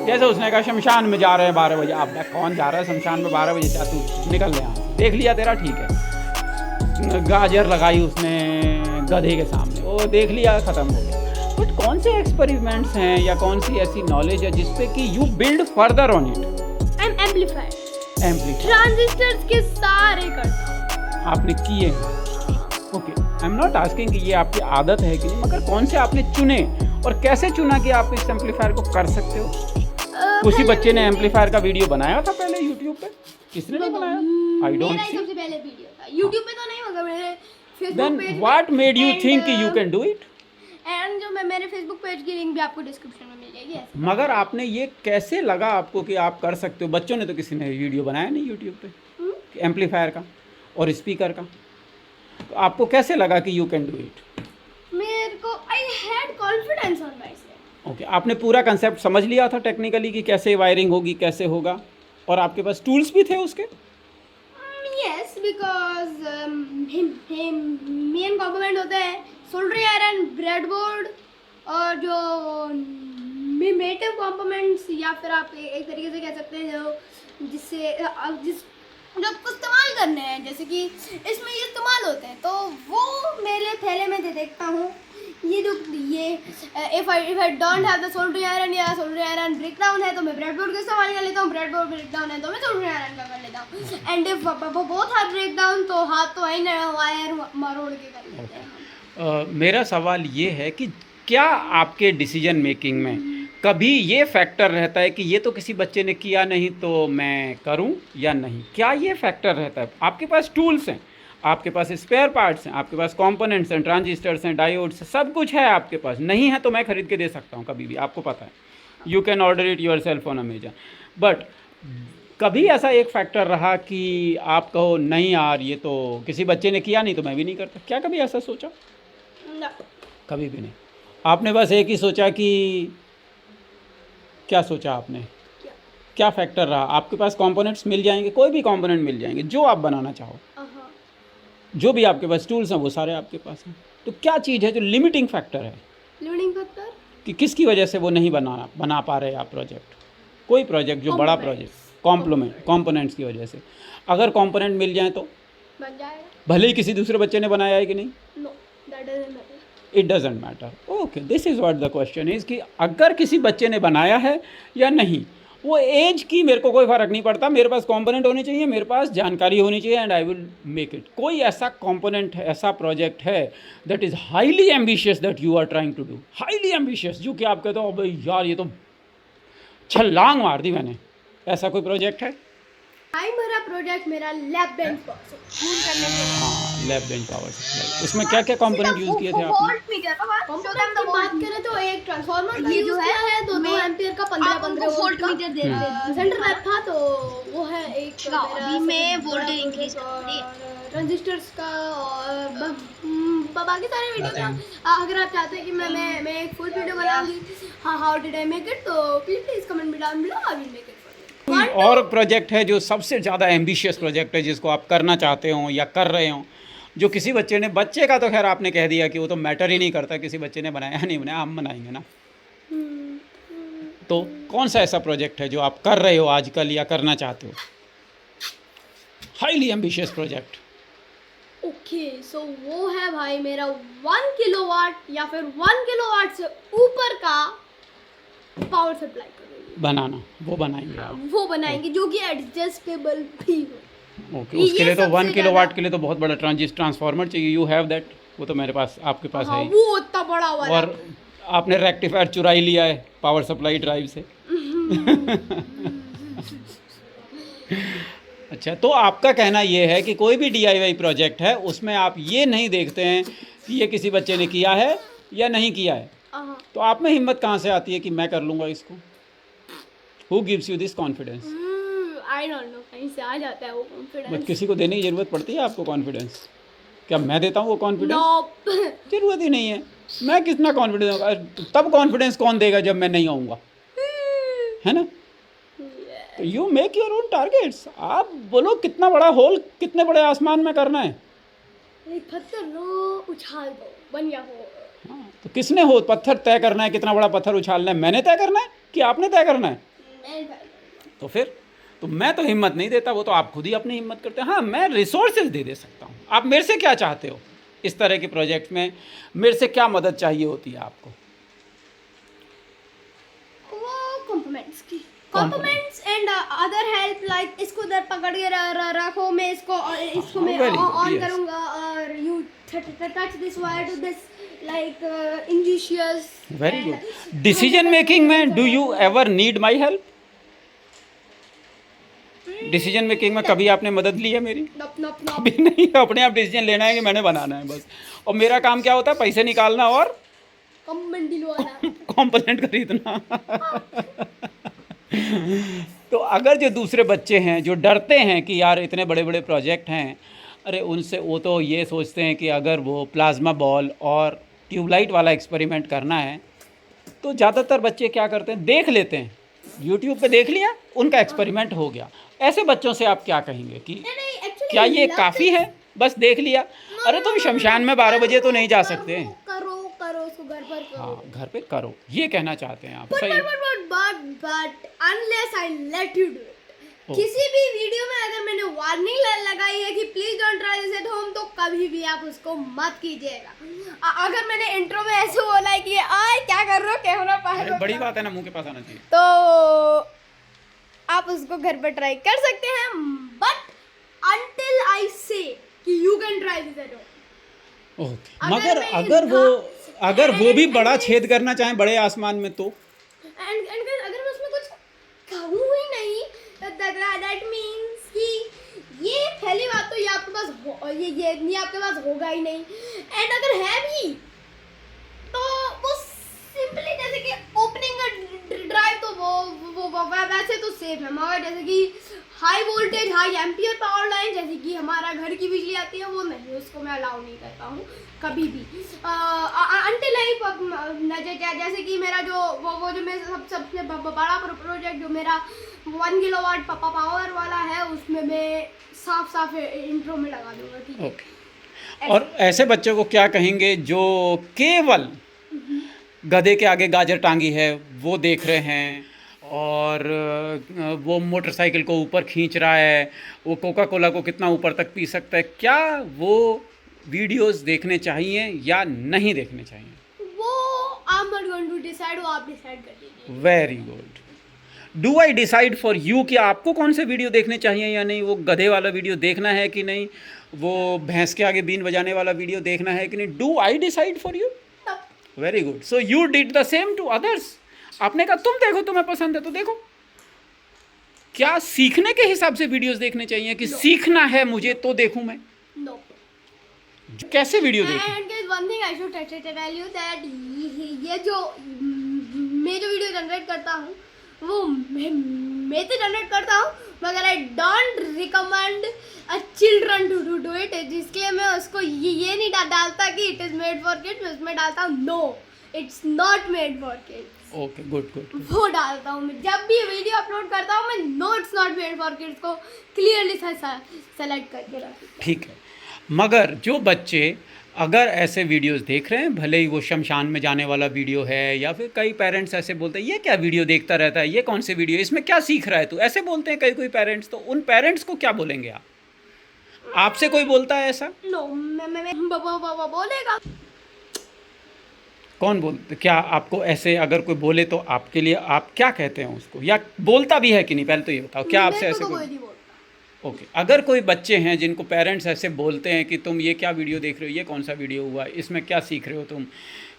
जैसे उसने कहा शमशान में जा रहे हैं 12 बजे, आप कौन जा रहा है शमशान में 12 बजे? तू निकल ले यहाँ से, देख लिया तेरा ठीक है। गाजर लगाई उसने गधे के सामने, वो देख लिया, ख़त्म हो गया। बट कौन से एक्सपेरिमेंट्स हैं या कौन सी ऐसी नॉलेज है जिसपे कि you build further on it? Amplifier. Amplifier transistors के सारे करता हूँ। आपने किए हैं। Okay, I am not asking कि ये आपकी आदत है कि नहीं, मगर कौन से आपने चुने और कैसे चुना कि आप इस एम्पलीफायर को कर सकते हो? किसी बच्चे ने एम्पलीफायर का वीडियो बनाया था पहले यूट्यूब पे? किसने नहीं बनाया? आई डोंट मेरा ही सी। सबसे पहले वीडियो था यूट्यूब पे, तो नहीं मगर मेरे Facebook then page what made you think कि you can do it? And जो मैं मेरे फेसबुक पेज की लिंक भी आपको डिस्क्रिप्शन में मिल जाएगी ऐसे। मगर आपने ये कैसे लगा आपको कि आप कर सकते हो? बच्चों ने तो किसी ने वीडियो बनाया नहीं यूट्यूब पे एम्पलीफायर का और स्पीकर का, तो आपको कैसे लगा कि यू कैन डू इट? मेरे को I had confidence on my self. Okay, आपने पूरा कंसेप्ट समझ लिया था टेक्निकली कि कैसे वायरिंग होगी, कैसे होगा, और आपके पास टूल्स भी थे उसके? यस, बिकॉज मेन कंपोनेंट होते हैं सोल्डरिंग आयरन, ब्रेडबोर्ड और जो मेटिव कंपोनेंट्स, या फिर आप एक तरीके से कह सकते हैं जो जिससे जो आपको इस्तेमाल करने हैं, जैसे कि इसमें ये इस्तेमाल होते हैं, तो वो मेरे पहले मैं देखता हूँ। ये जो ये if I don't have the soldering iron या सोल्डरिंग आयरन ब्रेक डाउन है तो मैं ब्रेडबोर्ड का इस्तेमाल कर लेता हूँ, ब्रेडबोर्ड ब्रेक डाउन है तो मैं सोल्डरिंग आयरन का कर लेता हूँ। And if both are break down तो हाथ तो आई ना वायर मरोड़ के कर लेते हैं हम। मेरा सवाल ये है कि क्या आपके डिसीजन मेकिंग में कभी ये फैक्टर रहता है कि ये तो किसी बच्चे ने किया नहीं तो मैं करूं या नहीं? क्या ये फैक्टर रहता है? आपके पास टूल्स हैं, आपके पास स्पेयर पार्ट्स हैं, आपके पास कंपोनेंट्स हैं, ट्रांजिस्टर्स हैं, डायोड्स, सब कुछ है आपके पास। नहीं है तो मैं ख़रीद के दे सकता हूँ कभी भी, आपको पता है। You can order it your self on Amazon. But कभी ऐसा एक फैक्टर रहा कि आप कहो नहीं यार ये तो किसी बच्चे ने किया नहीं तो मैं भी नहीं करता? क्या कभी ऐसा सोचा? ना, कभी भी नहीं। आपने बस एक ही सोचा कि क्या सोचा आपने? क्या फैक्टर रहा? आपके पास कंपोनेंट्स मिल जाएंगे, कोई भी कंपोनेंट मिल जाएंगे जो आप बनाना चाहो, जो भी आपके पास टूल्स हैं वो सारे आपके पास हैं। तो क्या चीज़ है जो लिमिटिंग फैक्टर है लोडिंग फैक्टर कि किसकी वजह से वो नहीं बना पा रहे आप प्रोजेक्ट? कोई प्रोजेक्ट जो बड़ा प्रोजेक्ट कंपोनेंट्स की वजह से। अगर कंपोनेंट मिल जाए तो बन जाएगा। भले ही किसी दूसरे बच्चे ने बनाया है कि नहीं, no, that doesn't matter. It doesn't matter. Okay, this is what the question is कि अगर किसी बच्चे ने बनाया है या नहीं, वो एज की मेरे को कोई फ़र्क नहीं पड़ता। मेरे पास कंपोनेंट होने चाहिए, मेरे पास जानकारी होनी चाहिए, and I will make it. कोई ऐसा कंपोनेंट है, ऐसा प्रोजेक्ट है that is highly ambitious that you are trying to do, highly ambitious, जो कि आप कहते हो भाई यार ये तो छलांग मार दी मैंने, ऐसा कोई प्रोजेक्ट है? आई मेरा प्रोजेक्ट मेरा लैब बेंच करने के लिए। हाँ, लैब बेंच पावर सप्लाई। उसमें क्या क्या कंपोनेंट यूज़ किए थे आपने? वोल्ट मीटर कंपोनेंट की बात करें तो एक ट्रांसफार्मर ये जो है 2 एम्पीयर का 15 वोल्ट मीटर दे रहे सेंटर लैब था, तो वो है एक अभी मैं वोल्टेज इंक्रीज ट्रांजिस्टर्स का और बाकी सारे वीडियो का। अगर आप चाहते हैं कि मैं एक फुल वीडियो बनाऊंगी how did I make it, तो प्लीज कमेंट में down below, I will make it. कोई और प्रोजेक्ट है जो सबसे ज़्यादा एम्बिशियस प्रोजेक्ट है जिसको आप करना चाहते हो या कर रहे हो, जो किसी बच्चे का तो खैर आपने कह दिया कि वो तो मैटर ही नहीं करता, किसी बच्चे ने बनाया नहीं बनाया, हम बनाएंगे ना। तो कौन सा ऐसा प्रोजेक्ट है जो आप कर रहे हो आजकल या करना चाहते हो? Highly ambitious project. ओके, सो वो है भाई मेरा 1 किलोवाट या फिर 1 किलोवाट से ऊपर का पावर सप्लाई बनाना, वो बनाएंगे आप? वो बनाएंगे जो कि एडजस्टेबल भी हो। ओके, उसके लिए तो 1 सबसे किलोवाट के लिए तो बहुत बड़ा ट्रांसफार्मर चाहिए। You have that? वो तो मेरे पास, आपके पास है ही। वो उतना बड़ा वाला। और आपने रेक्टिफायर चुरा ही लिया है पावर सप्लाई ड्राइव से। अच्छा, तो आपका कहना ये है कि कोई भी DIY प्रोजेक्ट है उसमें आप ये नहीं देखते हैं कि ये किसी बच्चे ने किया है या नहीं किया है, तो आप में हिम्मत कहाँ से आती है कि मैं कर लूँगा इसको? Who gives you this confidence? I don't know, कहीं से आ जाता है वो कॉन्फिडेंस। बट किसी को देने की ज़रूरत पड़ती है आपको कॉन्फिडेंस? क्या मैं देता हूँ वो कॉन्फिडेंस? नो, ज़रूरत ही नहीं है। मैं कितना कॉन्फिडेंस होगा? तब कॉन्फिडेंस कौन देगा जब मैं नहीं आऊँगा, है ना? तो you make your own targets. आप बोलो कितना बड़ा होल, कितने बड़े आसमान में करना है। एक पत्थर लो उछाल दो, बन गया हो। हाँ, तो किसने हो पत्थर तय करना है, कितना बड़ा पत्थर उछालना है? मैंने तय करना है कि आपने तय करना है? तो फिर तो मैं तो हिम्मत नहीं देता, वो तो आप खुद ही अपनी हिम्मत करते हैं। हाँ, मैं रिसोर्सेज दे सकता हूँ। आप मेरे से क्या चाहते हो इस तरह के प्रोजेक्ट में? मेरे से क्या मदद चाहिए होती है आपको? वो कॉम्प्लीमेंट्स की, compliments and other help like इसको उधर पकड़ के रखो, मैं इसको मैं very good, ऑन yes. करूंगा और you touch this wire to this like ingenious. Very good. Decision making में do you ever need my help? Decision making में कभी आपने मदद ली है मेरी? नप नप नप. अभी नहीं. अपने आप डिसीजन लेना है कि मैंने बनाना है बस. और मेरा काम क्या होता है? पैसे निकालना और कमेंट दिलवाना. कॉम्पोनेंट खरीदना. तो अगर जो दूसरे बच्चे हैं जो डरते हैं कि यार इतने बड़े बड़े प्रोजेक्ट हैं, अरे उनसे वो तो ये सोचते हैं कि अगर वो प्लाज्मा बॉल और ट्यूबलाइट वाला एक्सपेरिमेंट करना है तो ज़्यादातर बच्चे क्या करते हैं, देख लेते हैं, यूट्यूब पे देख लिया, उनका एक्सपेरिमेंट हो गया. ऐसे बच्चों से आप क्या कहेंगे कि नहीं actually क्या ये love काफ़ी है, बस देख लिया? अरे तुम शमशान में 12 बजे तो नहीं जा सकते. करो करो उसको घर पर करो. हाँ, घर पे करो, ये कहना चाहते हैं आप. But सही. unless I let you do it. Oh. किसी भी वीडियो में अगर मैंने वार्निंग लगाई है कि please don't try this at home, तो कभी भी आप उसको मत कीजिएगा. अगर मैंने इंट्रो में ऐसे बोला है कि आए क्या कर रहे हो, कैमरा अरे पास, बड़ी बात है ना, मुंह के पास आना चाहिए. तो आप उसको घर पर ट्राई कर सकते हैं. बट अंटिल आई से कि you can try this at home. Okay. अगर मगर मैं अगर वो भी बड़ा छेद करना चाहें बड़े आसमान में तो एंड अगर मैं उसमें कुछ कहूँ ही नहीं, दैट मीन्स कि ये पहली बात तो ये आपके पास ये आपके पास होगा ही नहीं. एंड अगर है भी तो वो सिंपली जैसे कि ओपनिंग ड्राइव तो वो वैसे तो सेफ है, मगर जैसे कि high voltage high ampere power line जैसे कि हमारा घर की बिजली आती है वो नहीं, उसको मैं अलाउ नहीं करता हूँ कभी भी. अंटिल आई जैसे कि मेरा जो वो जो मेरा सबसे बड़ा प्रोजेक्ट जो मेरा 1 किलोवाट पावर वाला है, उसमें मैं साफ इंट्रो में लगा दूंगा. ठीक है. ओके. और ऐसे बच्चों को क्या कहेंगे जो केवल गधे के आगे गाजर टांगी है वो देख रहे हैं, और वो मोटरसाइकिल को ऊपर खींच रहा है, वो कोका कोला को कितना ऊपर तक पी सकता है, क्या वो वीडियोस देखने चाहिए या नहीं देखने चाहिए? वो I am not going to decide, वो आप डिसाइड कर लीजिए. Very good. Do I decide for you कि आपको कौन से वीडियो देखने चाहिए या नहीं? वो गधे वाला वीडियो देखना है कि नहीं? वो भैंस के आगे बीन बजाने वाला वीडियो देखना है कि नहीं? Do I decide for you? Very good. So you did the same to others. आपने कहा तुम देखो, तुम्हें पसंद है तो देखो. क्या सीखने के हिसाब से वीडियोस देखने चाहिए कि सीखना है मुझे तो देखूं मैं? नो. कैसे वीडियो देखूं? And guys one thing I should tell you that ये जो मैं जो वीडियो जनरेट करता हूँ वो मैं तो जनरेट करता हूँ, मगर I don't recommend a children to do it. जिसके लिए मैं उसको ये नहीं डालता कि it is made for kids, मैं उसमें डालता हूँ no it's not made for kids. Okay, good good. वो डालता हूँ मैं जब भी वीडियो अपलोड करता हूँ. मैं no it's not made for kids को क्लियरली सेलेक्ट करके रखती हूँ. ठीक है. मगर जो बच्चे अगर ऐसे वीडियोस देख रहे हैं, भले ही वो शमशान में जाने वाला वीडियो है, या फिर कई पेरेंट्स ऐसे बोलते हैं ये क्या वीडियो देखता रहता है, ये कौन से वीडियो, इसमें क्या सीख रहा है तू, ऐसे बोलते हैं कोई पेरेंट्स, तो उन पेरेंट्स को क्या बोलेंगे आप? आपसे कोई बोलता है ऐसा? नो मैं बोलेगा. कौन बोलते? क्या आपको ऐसे अगर कोई बोले तो आपके लिए आप क्या कहते हैं उसको, या बोलता भी है कि नहीं? पहले तो ये बताओ, क्या आपसे ऐसे कोई कोई? नहीं बोलता. ओके. अगर कोई बच्चे हैं जिनको पेरेंट्स ऐसे बोलते हैं कि तुम ये क्या वीडियो देख रहे हो, ये कौन सा वीडियो हुआ, इसमें क्या सीख रहे हो तुम,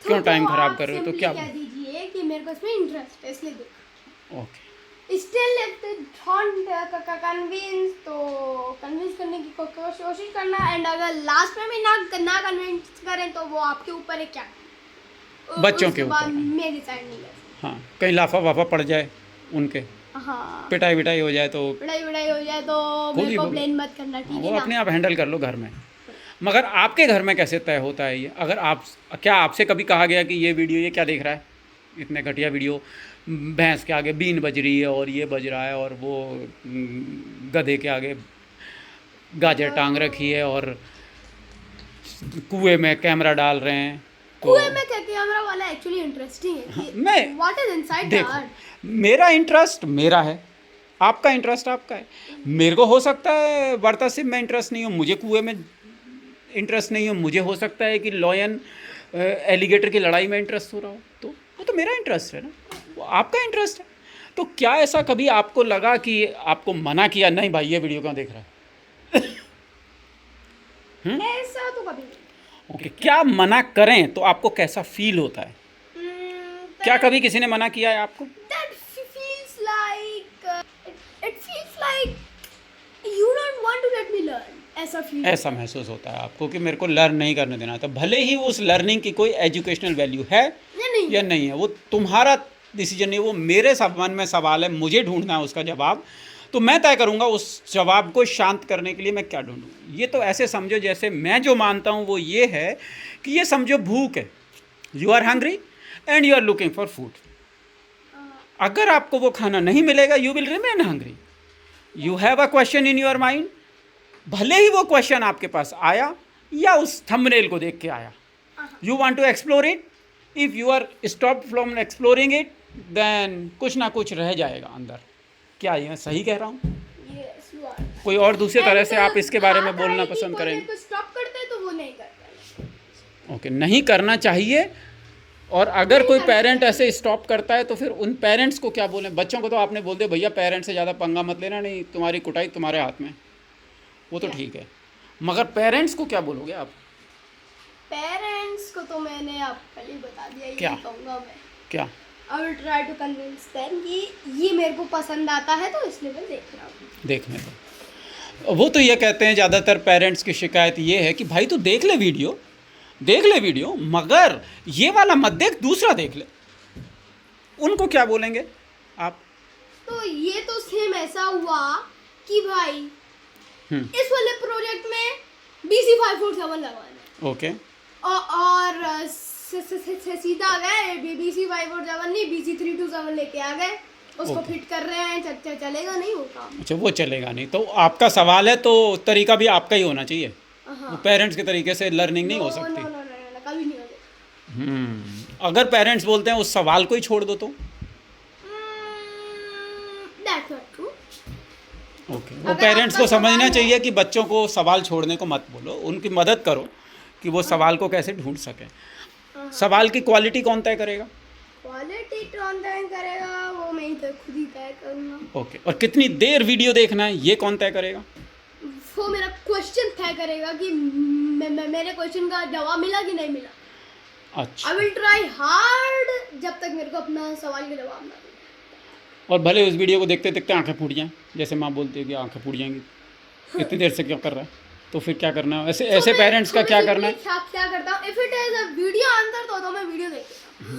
क्यों टाइम खराब कर रहे हो, तो क्या? कह दीजिए कि मेरे को इसमें इंटरेस्ट है इसलिए देखो. Okay. Still if they don't convince तो कन्विंस करने की कोशिश करना. एंड अगर लास्ट में भी ना कन्विंस करें तो वो आपके ऊपर है. क्या बच्चों के उसके बाद ऊपर. मैं डिसाइड नहीं कर सकती. हाँ, कहीं लाफा वाफा पड़ जाए उनके, हाँ, पिटाई विटाई हो जाए तो पढ़ाई हो जाए तो खुद मेरे ही को बोलो. ब्लेम मत करना. ठीक वो है अपने ना. आप हैंडल कर लो घर में. मगर आपके घर में कैसे तय होता है ये? अगर आप, क्या आपसे कभी कहा गया कि ये वीडियो ये क्या देख रहा है, इतने घटिया वीडियो, भैंस के आगे बीन बज रही है और ये बज रहा है, और वो गधे के आगे गाजर टांग रखी है, और कुएं में कैमरा डाल रहे हैं? तो कुएं में क्या कैमरा वाला एक्चुअली इंटरेस्टिंग है कि मैं- व्हाट इज इनसाइड द देखो, आर्ट. मेरा इंटरेस्ट मेरा है, आपका इंटरेस्ट आपका है. मेरे को हो सकता है वर्तासिब में इंटरेस्ट नहीं हो, मुझे कुएं में इंटरेस्ट नहीं हो, मुझे हो सकता है कि लॉयन एलिगेटर की लड़ाई में इंटरेस्ट हो रहा हो, तो वो तो मेरा इंटरेस्ट है ना, वो आपका इंटरेस्ट है. तो क्या ऐसा कभी आपको लगा कि आपको मना किया, नहीं भाई ये वीडियो क्यों देख रहा है? ऐसा तो कभी नहीं। ओके, क्या मना करें तो आपको कैसा फील होता है? क्या कभी किसी ने मना किया है आपको? That feels like it feels like you don't want to let me learn. ऐसा फील ऐसा महसूस होता है आपको कि मेरे को लर्न नहीं करने देना था, भले ही उस लर्निंग की कोई एजुकेशनल वैल्यू है नहीं या नहीं है, वो तुम्हारा डिसीजन नहीं, वो मेरे मन में सवाल है, मुझे ढूंढना है उसका जवाब, तो मैं तय करूंगा उस जवाब को शांत करने के लिए मैं क्या ढूंढूं। ये तो ऐसे समझो जैसे मैं जो मानता हूं वो ये है कि ये समझो भूख है, you are hungry and you are looking for food. अगर आपको वो खाना नहीं मिलेगा you will remain hungry. You have a question in your mind, भले ही वो क्वेश्चन आपके पास आया या उस थंबनेल को देख के आया, you want to explore it, if you are stop from exploring it then कुछ ना कुछ रह जाएगा अंदर। क्या ये मैं सही कह रहा हूँ? Yes, you are. कोई और दूसरे तरह से आप इसके बारे में हाँ, बोलना कि पसंद कोई करेंगे? को स्टॉप करते हैं तो वो नहीं करता। ओके, नहीं करना चाहिए। और अगर कोई पेरेंट ऐसे स्टॉप करता है तो फिर उन पेरेंट्स को क्या बोलें? बच्चों को तो आपने बोल दिया भैया पेरेंट्स से ज़्यादा पंगा मत लेना, नहीं तुम्हारी कुटाई तुम्हारे हाथ में, वो तो ठीक है, मगर पेरेंट्स को क्या बोलोगे आप? पेरेंट्स को तो मैंने आप पहले ही बता दिया, ये क्या? कहूँगा मैं। क्या? I will try to convince them कि ये मेरे को पसंद आता है तो इसलिए मैं देख रहा हूँ। देखने दो। वो तो ये कहते हैं ज़्यादातर पेरेंट्स की शिकायत ये है कि भाई तू देख ले वीडियो मगर ये वाला मत देख, दूसरा देख ले। उनको क्या बोलेंगे आप? तो ये तो सेम ऐसा हुआ कि भाई इस वाले प्रोजेक्ट में BC547 लगवाना है ओके, और सीधा गए BC547 नहीं BC327 लेके आ गए, उसको Okay. फिट कर रहे हैं, चलेगा नहीं वो काम। अच्छा वो चलेगा नहीं, तो आपका सवाल है तो तरीका भी आपका ही होना चाहिए, वो पेरेंट्स के तरीके से लर्निंग नहीं हो सकती। नो कभी नहीं होगा। अगर पेरेंट्स बोलते हैं उस सवाल को ही छोड़ दो तो That's not true. ओके, वो अगर पेरेंट्स आपका को समझना सवाल है- चाहिए कि बच्चों को सवाल छोड़ने को मत बोलो, उनकी मदद करो कि वो सवाल को कैसे ढूंढ सकें। सवाल की क्वालिटी कौन तय करेगा? क्वालिटी कौन तय करेगा वो मैं ही तो खुद ही तय करूँगा। ओके, और कितनी देर वीडियो देखना है ये कौन तय करेगा? वो मेरा क्वेश्चन तय करेगा कि मेरे क्वेश्चन का जवाब मिला कि नहीं मिला। अच्छा, आई विल ट्राई हार्ड जब तक मेरे को अपना सवाल का जवाब ना मिले। और भले उस वीडियो को देखते देखते आंखें फूट जाएं, जैसे माँ बोलती है कि आंखें फूट जाएंगी, इतनी देर से क्या कर रहा है, तो फिर क्या करना है? ऐसे पेरेंट्स का क्या करना है? क्या करता हूँ, if it is a video answer तो मैं वीडियो देख लेता हूँ,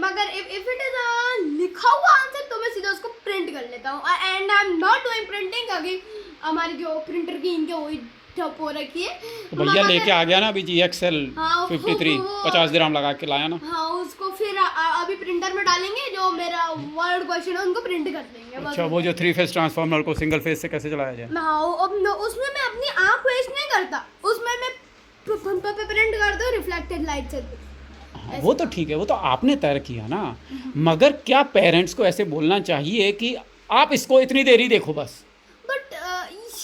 मगर इफ इट इज अ लिखा हुआ आंसर तो मैं सीधा उसको प्रिंट कर लेता हूँ। And I am not doing printing क्योंकि हमारी जो प्रिंटर की इनके वही ठप हो रखी है। तो भैया लेके आ गया ना अभी GXL हाँ, 53 50 दिरहम लगा के लाया ना। हाँ उसको फिर अभी प्रिंटर में डालेंगे, जो मेरा वर्ड क्वेश्चन है उनको प्रिंट कर देंगे बस। अच्छा, वो जो 3 फेज ट्रांसफार्मर को सिंगल फेज से कैसे चलाया जाए? हाँ उसमें मैं अपनी आँख वेस्ट नहीं करता, उसमें मैं प्रिंट करता हूँ रिफ्लेक्टेड लाइट से। हाँ, वो तो ठीक है, वो तो आपने तय किया ना, मगर क्या पेरेंट्स को ऐसे बोलना चाहिए कि आप इसको इतनी देर ही देखो बस? बट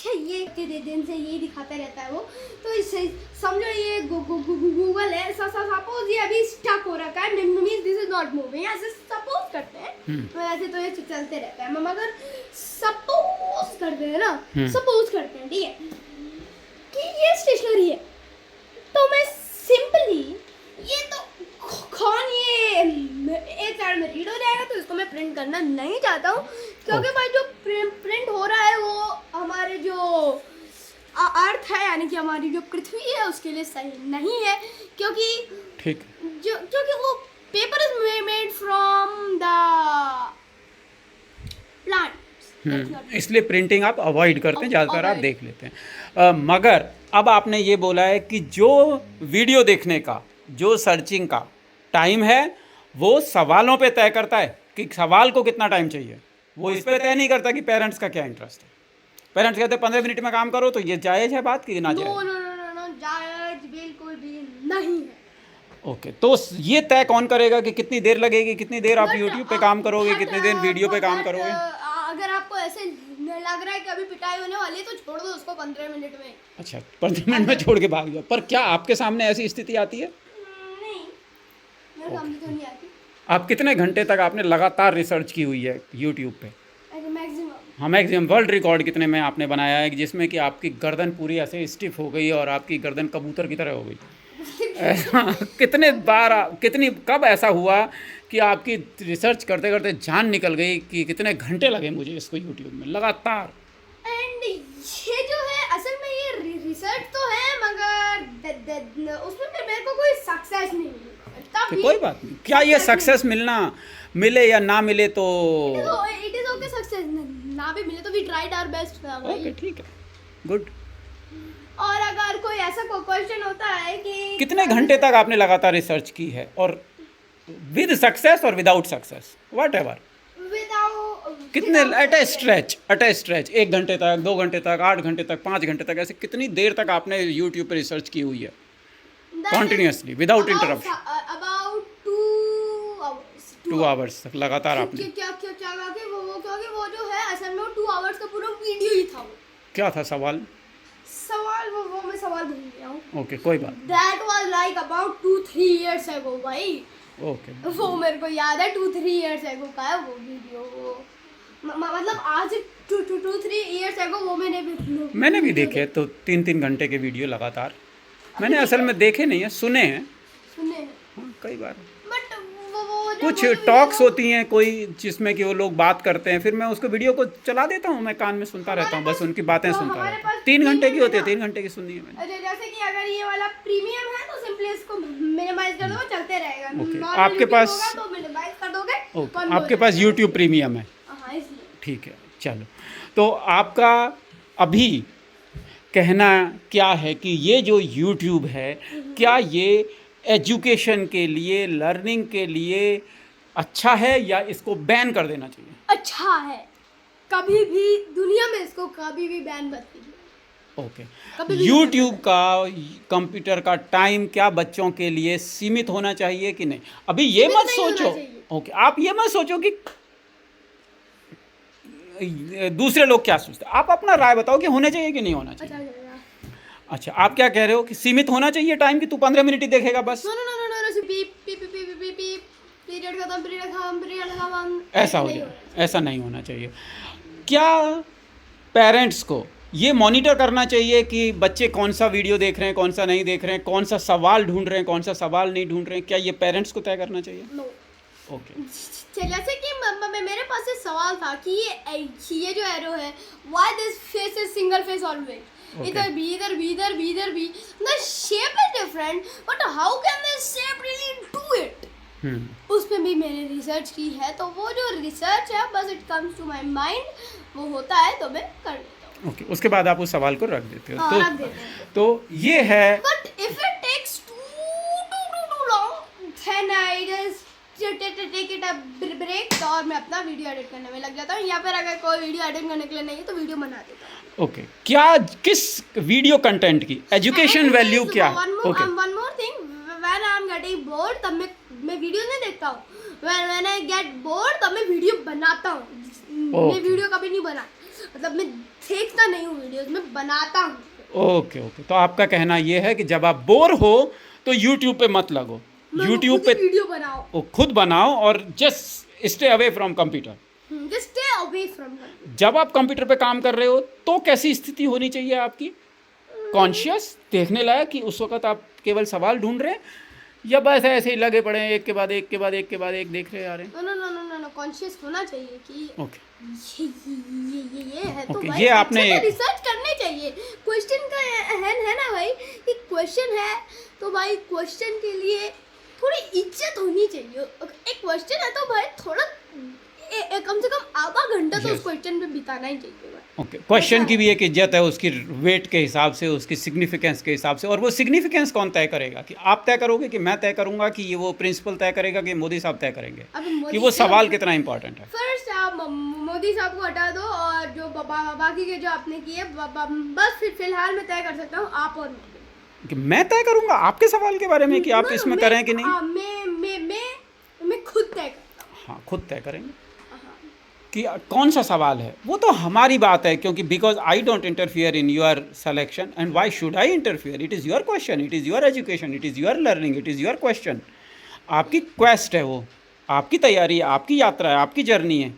ये इतने दिन से यही दिखाता रहता है वो, तो इससे समझो ये गूगल है, सपोज ये अभी स्टक हो रखा है, means this is not moving, ऐसे सपोज करते हैं तो ऐसे तो ये चलते रहता है, मगर सपोज करते हैं ना, सपोज करते हैं ठीक है कि ये स्टेशनरी है, तो मैं सिंपली ये तो कौन ये एक साइड में रीड हो जाएगा, तो इसको मैं प्रिंट करना नहीं चाहता हूँ क्योंकि भाई जो प्रिंट हो रहा है वो हमारे जो अर्थ है यानी कि हमारी जो पृथ्वी है उसके लिए सही नहीं है, क्योंकि ठीक, क्योंकि वो paper is made from the plant, इसलिए प्रिंटिंग आप अवॉइड करते हैं, ज़्यादातर आप avoid। देख लेते हैं। मगर अब आपने ये बोला है कि जो वीडियो देखने का, जो सर्चिंग का टाइम है वो सवालों पे तय करता है कि सवाल को कितना टाइम चाहिए, वो इस पे तय नहीं करता कि पेरेंट्स का क्या इंटरेस्ट है। पेरेंट्स कहते हैं 15 मिनट में काम करो, तो ये जायज़ है बात कि ना नो जायज़? नो नो नो जायज बिल्कुल भी नहीं है। ओके, तो ये तय कौन करेगा कि कितनी देर लगेगी, कितनी देर आप But, YouTube पे काम करोगे, कितनी देर वीडियो पे काम but, करोगे? अगर आपको ऐसे लग रहा है कि अभी पिटाई होने वाली है तो छोड़ दो उसको 15 मिनट में। अच्छा, 15 मिनट में छोड़ के भाग जाओ, पर क्या आपके सामने ऐसी स्थिति आती है? नहीं मेरे सामने तो नहीं आती। आप कितने घंटे तक आपने लगातार रिसर्च की हुई है यूट्यूब पे? मैक्सिमम हाँ, मैक्सिमम वर्ल्ड रिकॉर्ड कितने में आपने बनाया है जिसमें कि आपकी गर्दन पूरी ऐसे स्टिफ हो गई और आपकी गर्दन कबूतर की तरह हो गई? ऐसा कितने बार कब ऐसा हुआ कि आपकी रिसर्च करते करते जान निकल गई कि कितने घंटे लगे मुझे इसको यूट्यूब में लगातार? एंड ये जो है असल में ये रिसर्च तो है मगर उसमें फिर मेरे को कोई सक्सेस नहीं मिली कि तभी कोई बात नहीं, क्या ये सक्सेस मिले या ना मिले तो इट इज ओके सक्सेस ना भी मिले तो वी ट्राइड आवर बेस्ट ना ओके, भाई। ठीक है, गुड। और अगर कोई ऐसा क्वेश्चन होता है कि कितने घंटे तक आपने लगातार रिसर्च की है और विद सक्सेस और without success what ever? Without कितने एट ए स्ट्रेच 1 घंटे तक, 2 घंटे तक, 8 घंटे तक, 5 घंटे तक, ऐसे कितनी देर तक आपने यूट्यूब पे रिसर्च की हुई है continuously, without interruption? About 2 hours 2 hours तक लगातार आपने? क्या क्योंकि वो जो है असल में 2 आवर्स का पूरा वीडियो ही था। वो क्या था सवाल? वो मैं सवाल भूल गया हूँ। ओके, कोई बात that was like about 2-3 years ago भाई। नहीं। ओके, वो मेरे को याद है 2-3 इयर्स अगो का है वो वीडियो। मतलब आज 2-3 इयर्स अगो वो मैंने भी देखे तो 3-3 घंटे के वीडियो लगातार। मैंने असल में देखे नहीं है, सुने हैं। सुने हाँ, कई बार बट वो कुछ टॉक्स होती हैं कोई जिसमें कि वो लोग बात करते हैं, फिर मैं उसको वीडियो को चला देता हूँ, मैं कान में सुनता रहता हूँ, बस उनकी बातें सुनता रहता हूँ। 3 घंटे की होती है, 3 घंटे की सुनी है मैंने। अरे जैसे कि अगर ये वाला प्रीमियम है तो सिंपली इसको मिनिमाइज कर दो, चलते रहेगा। ओके, Normal आपके YouTube पास होगा तो मिनिमाइज कर दोगे। ओके, कौन आपके बोलेगा? पास यूट्यूब प्रीमियम है, हाँ इसलिए ठीक है, चलो। तो आपका अभी कहना क्या है कि ये जो यूट्यूब है, क्या ये एजुकेशन के लिए, लर्निंग के लिए अच्छा है या इसको बैन कर देना चाहिए? अच्छा है, कभी भी दुनिया में इसको कभी भी बैन मत कीजिए। ओके, कभी भी यूट्यूब का, कंप्यूटर का टाइम क्या बच्चों के लिए सीमित होना चाहिए कि नहीं? अभी ये सीमित मत नहीं होना सोचो, चाहिए। ओके, आप ये मत सोचो कि दूसरे लोग क्या सोचते हैं, आप अपना राय बताओ कि होने चाहिए कि नहीं होना अच्छा चाहिए। अच्छा। अच्छा, आप क्या कह रहे हो कि सीमित होना चाहिए टाइम, कि तू 15 मिनट ही देखेगा बस? No no no no no peep peep peep peep peep peep period खत्म ऐसा हो जाए, ऐसा नहीं होना चाहिए। क्या पेरेंट्स को ये मॉनिटर करना चाहिए कि बच्चे कौन सा वीडियो देख रहे हैं, कौन सा नहीं देख रहे हैं, कौन सा सवाल ढूंढ रहे हैं, कौन सा सवाल नहीं ढूंढ रहे हैं? क्या ये पेरेंट्स को तय करना चाहिए? नो। ओके, जैसे कि मेरे पास एक सवाल था कि ये जो एरो है, why this face is single phase always, Okay. इधर भी the shape is different but how can this shape really do it? उस पे भी मैंने रिसर्च की है, तो वो जो रिसर्च है बस it comes to my mind, वो होता है तो मैं कर लेता हूँ। ओके, उसके बाद आप उस सवाल को रख देते हो। हाँ, रख देते हैं। तो ये है, but if it takes too long then I just take it a break और मैं अपना वीडियो एडिट करने में लग जाता हूँ, या फिर अगर कोई वीडियो एडिट करने के लिए नहीं है तो वीडियो बना देता हूँ। ओके, क्या किस वीडियो कंटेंट की एजुकेशन वैल्यू क्या? Okay, one more thing, when I am getting bored तब मैं वीडियो नहीं देखता हूँ, व्हेन आई गेट बोर्ड तब मैं वीडियो बनाता हूँ। मैं वीडियो कभी नहीं बना, मतलब मैं देखता नहीं हूँ वीडियोस, मैं बनाता हूँ। ओके ओके, तो आपका कहना ये है कि जब आप बोर हो तो यूट्यूब पे मत लगो, यूट्यूब पे वीडियो बनाओ, वो खुद बनाओ और just stay away from computer. Just stay away from. जब आप कंप्यूटर पे काम कर रहे हो तो कैसी स्थिति होनी चाहिए आपकी? कॉन्शियस, देखने लायक, कि उस वक्त आप केवल सवाल ढूंढ रहे हैं या बस ऐसे ही लगे पड़े हैं, एक के बाद एक के बाद एक के बाद एक देख रहे आ रहे हैं? No no no no no, conscious होना चाहिए कि ओके, ये है तो Okay, भाई ये आपने रिसर्च करनी चाहिए। क्वेश्चन का है ना भाई, कि क्वेश्चन है तो भाई क्वेश्चन के लिए थोड़ी इज्जत होनी चाहिए। एक क्वेश्चन है तो भाई थोड़ा कम से कम आधा घंटा तो उस क्वेश्चन पे बिताना ही चाहिए भाई। ओके, क्वेश्चन की भी एक इज्जत है, उसकी वेट के हिसाब से, उसकी सिग्निफिकेंस के हिसाब से। और वो सिग्निफिकेंस कौन तय करेगा? कि आप तय करोगे, कि मैं तय करूंगा, कि ये वो प्रिंसिपल तय करेगा, कि मोदी साहब तय करेंगे कि वो सवाल कितना इंपॉर्टेंट है? फर्स्ट आप मोदी साहब को हटा दो और जो बाकी के जो आपने किए बस फिलहाल मैं तय कर सकता हूँ आप और कि मैं तय करूंगा आपके सवाल के बारे में कि आप इसमें करें कि नहीं? मैं खुद तय करता हूँ। हाँ, खुद तय करेंगे कि कौन सा सवाल है। वो तो हमारी बात है, क्योंकि because I don't interfere in your selection and why should I interfere? It is your question, it is your education, it is your learning, it is your question. आपकी क्वेस्ट है वो, आपकी तैयारी है, आपकी यात्रा है, आपकी जर्नी है,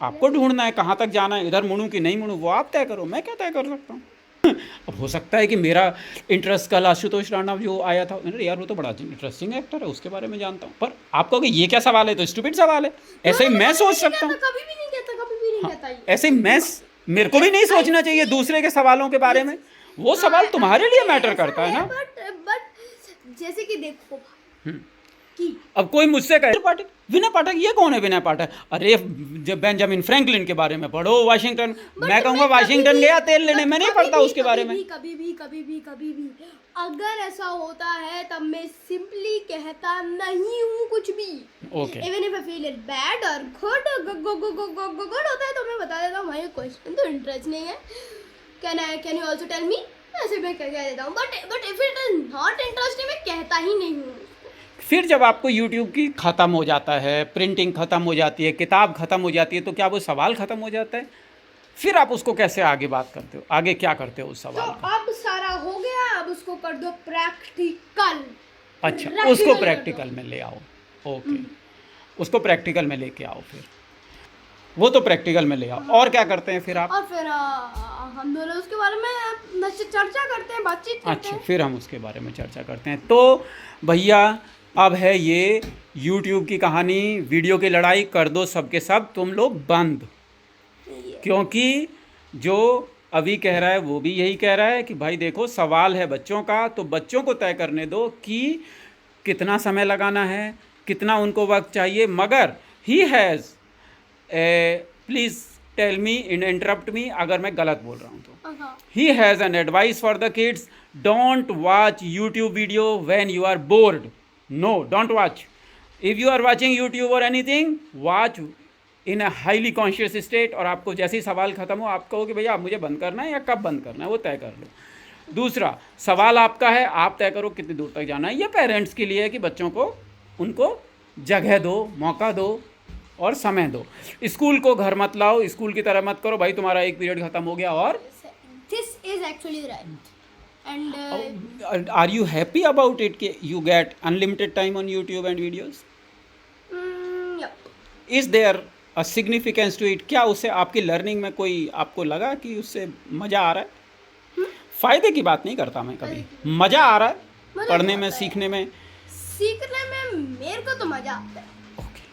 आपको ढूंढना है कहाँ तक जाना है, इधर मुड़ूँ कि नहीं मुड़ूँ वो आप तय करो, मैं क्या तय कर सकता हूँ। अब हो सकता है कि मेरा इंटरेस्ट कल आशुतोष राणा जो आया था, मैंने यार वो तो बड़ा इंटरेस्टिंग एक्टर है, उसके बारे में जानता हूँ, पर आप कहोगे ये क्या सवाल है, तो स्टूपिड सवाल है, ऐसे ही मैं सोच सकता हूँ। कभी भी नहीं कहता, कभी भी नहीं कहता ये। ऐसे ही मेरे को भी नहीं सोचना चाहिए दूसरे के सवालों के बारे में, वो सवाल तुम्हारे लिए मैटर करता है ना। बट जैसे कि देखो कि अब कोई मुझसे कहे पाठक, विनय पाठक ये कौन है विनय पाठक, अरे जब बेंजामिन फ्रैंकलिन के बारे में पढ़ो, वाशिंगटन, मैं कहूँगा वाशिंगटन गया तेल लेने, मैं नहीं पढ़ता उसके बारे में। कभी भी अगर ऐसा होता है तब मैं सिंपली कहता नहीं हूँ कुछ भी। Okay, even if I feel it bad और गुड होता है तो मैं बता देता हूँ भाई क्वेश्चन तो इंटरेस्टिंग है, can you also tell me, ऐसे मैं कह देता हूँ। But if it is not interesting मैं कहता ही नहीं हूँ। फिर जब आपको यूट्यूब की ख़त्म हो जाता है, प्रिंटिंग ख़त्म हो जाती है, किताब ख़त्म हो जाती है, तो क्या वो सवाल ख़त्म हो जाता है? फिर आप उसको कैसे आगे बात करते हो, आगे क्या करते हो उस तो सवाल का? अब सारा हो गया, अब उसको कर दो प्रैक्टिकल। अच्छा, उसको प्रैक्टिकल में ले आओ। ओके, उसको प्रैक्टिकल में लेके आओ, फिर वो तो प्रैक्टिकल में ले आओ, और क्या करते हैं फिर आप? और फिर हम दोनों उसके बारे में चर्चा करते हैं, बातचीत करते अच्छा, हैं। फिर हम उसके बारे में चर्चा करते हैं। तो भैया अब है ये YouTube की कहानी, वीडियो की लड़ाई कर दो सबके सब तुम लोग बंद, क्योंकि जो अभी कह रहा है वो भी यही कह रहा है कि भाई देखो सवाल है बच्चों का, तो बच्चों को तय करने दो कि कितना समय लगाना है, कितना उनको वक्त चाहिए। मगर he has, please tell me, interrupt me अगर मैं गलत बोल रहा हूँ तो। He has an advice for the kids, don't watch YouTube video when you are bored. No, don't watch. If you are watching YouTube और anything, watch in a highly conscious state. और आपको जैसे ही सवाल ख़त्म हो आप कहो कि भैया आप मुझे बंद करना है या कब बंद करना है, वो तय कर लो। दूसरा सवाल आपका है, आप तय करो कितनी दूर तक जाना है। ये पेरेंट्स के लिए है कि बच्चों को उनको जगह दो, मौका दो और समय दो। स्कूल को घर मत लाओ, स्कूल की तरह मत करो भाई तुम्हारा एक पीरियड ख़त्म हो गया और this is actually right. And are you happy about it कि you get unlimited time on YouTube and videos? Is there a significance to it? क्या उससे आपकी लर्निंग में कोई आपको लगा कि उससे मज़ा आ रहा है? फ़ायदे की बात नहीं करता मैं कभी, मज़ा आ रहा है पढ़ने में, सीखने में मेरे को तो मज़ा आता है।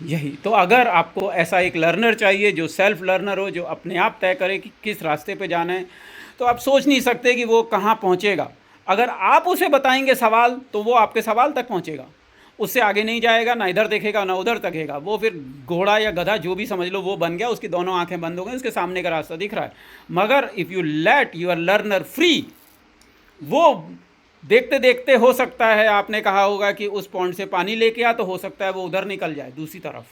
यही तो, अगर आपको ऐसा एक लर्नर चाहिए जो सेल्फ लर्नर हो, जो अपने आप तय करे कि किस रास्ते पे जाना है, तो आप सोच नहीं सकते कि वो कहाँ पहुँचेगा। अगर आप उसे बताएंगे सवाल तो वो आपके सवाल तक पहुँचेगा, उससे आगे नहीं जाएगा, ना इधर देखेगा ना उधर तकेगा। वो फिर घोड़ा या गधा जो भी समझ लो वो बन गया, उसकी दोनों आंखें बंद हो गई, उसके सामने का रास्ता दिख रहा है। मगर if you let your learner free, वो देखते देखते हो सकता है, आपने कहा होगा कि उस पॉइंट से पानी लेके आ, तो हो सकता है वो उधर निकल जाए दूसरी तरफ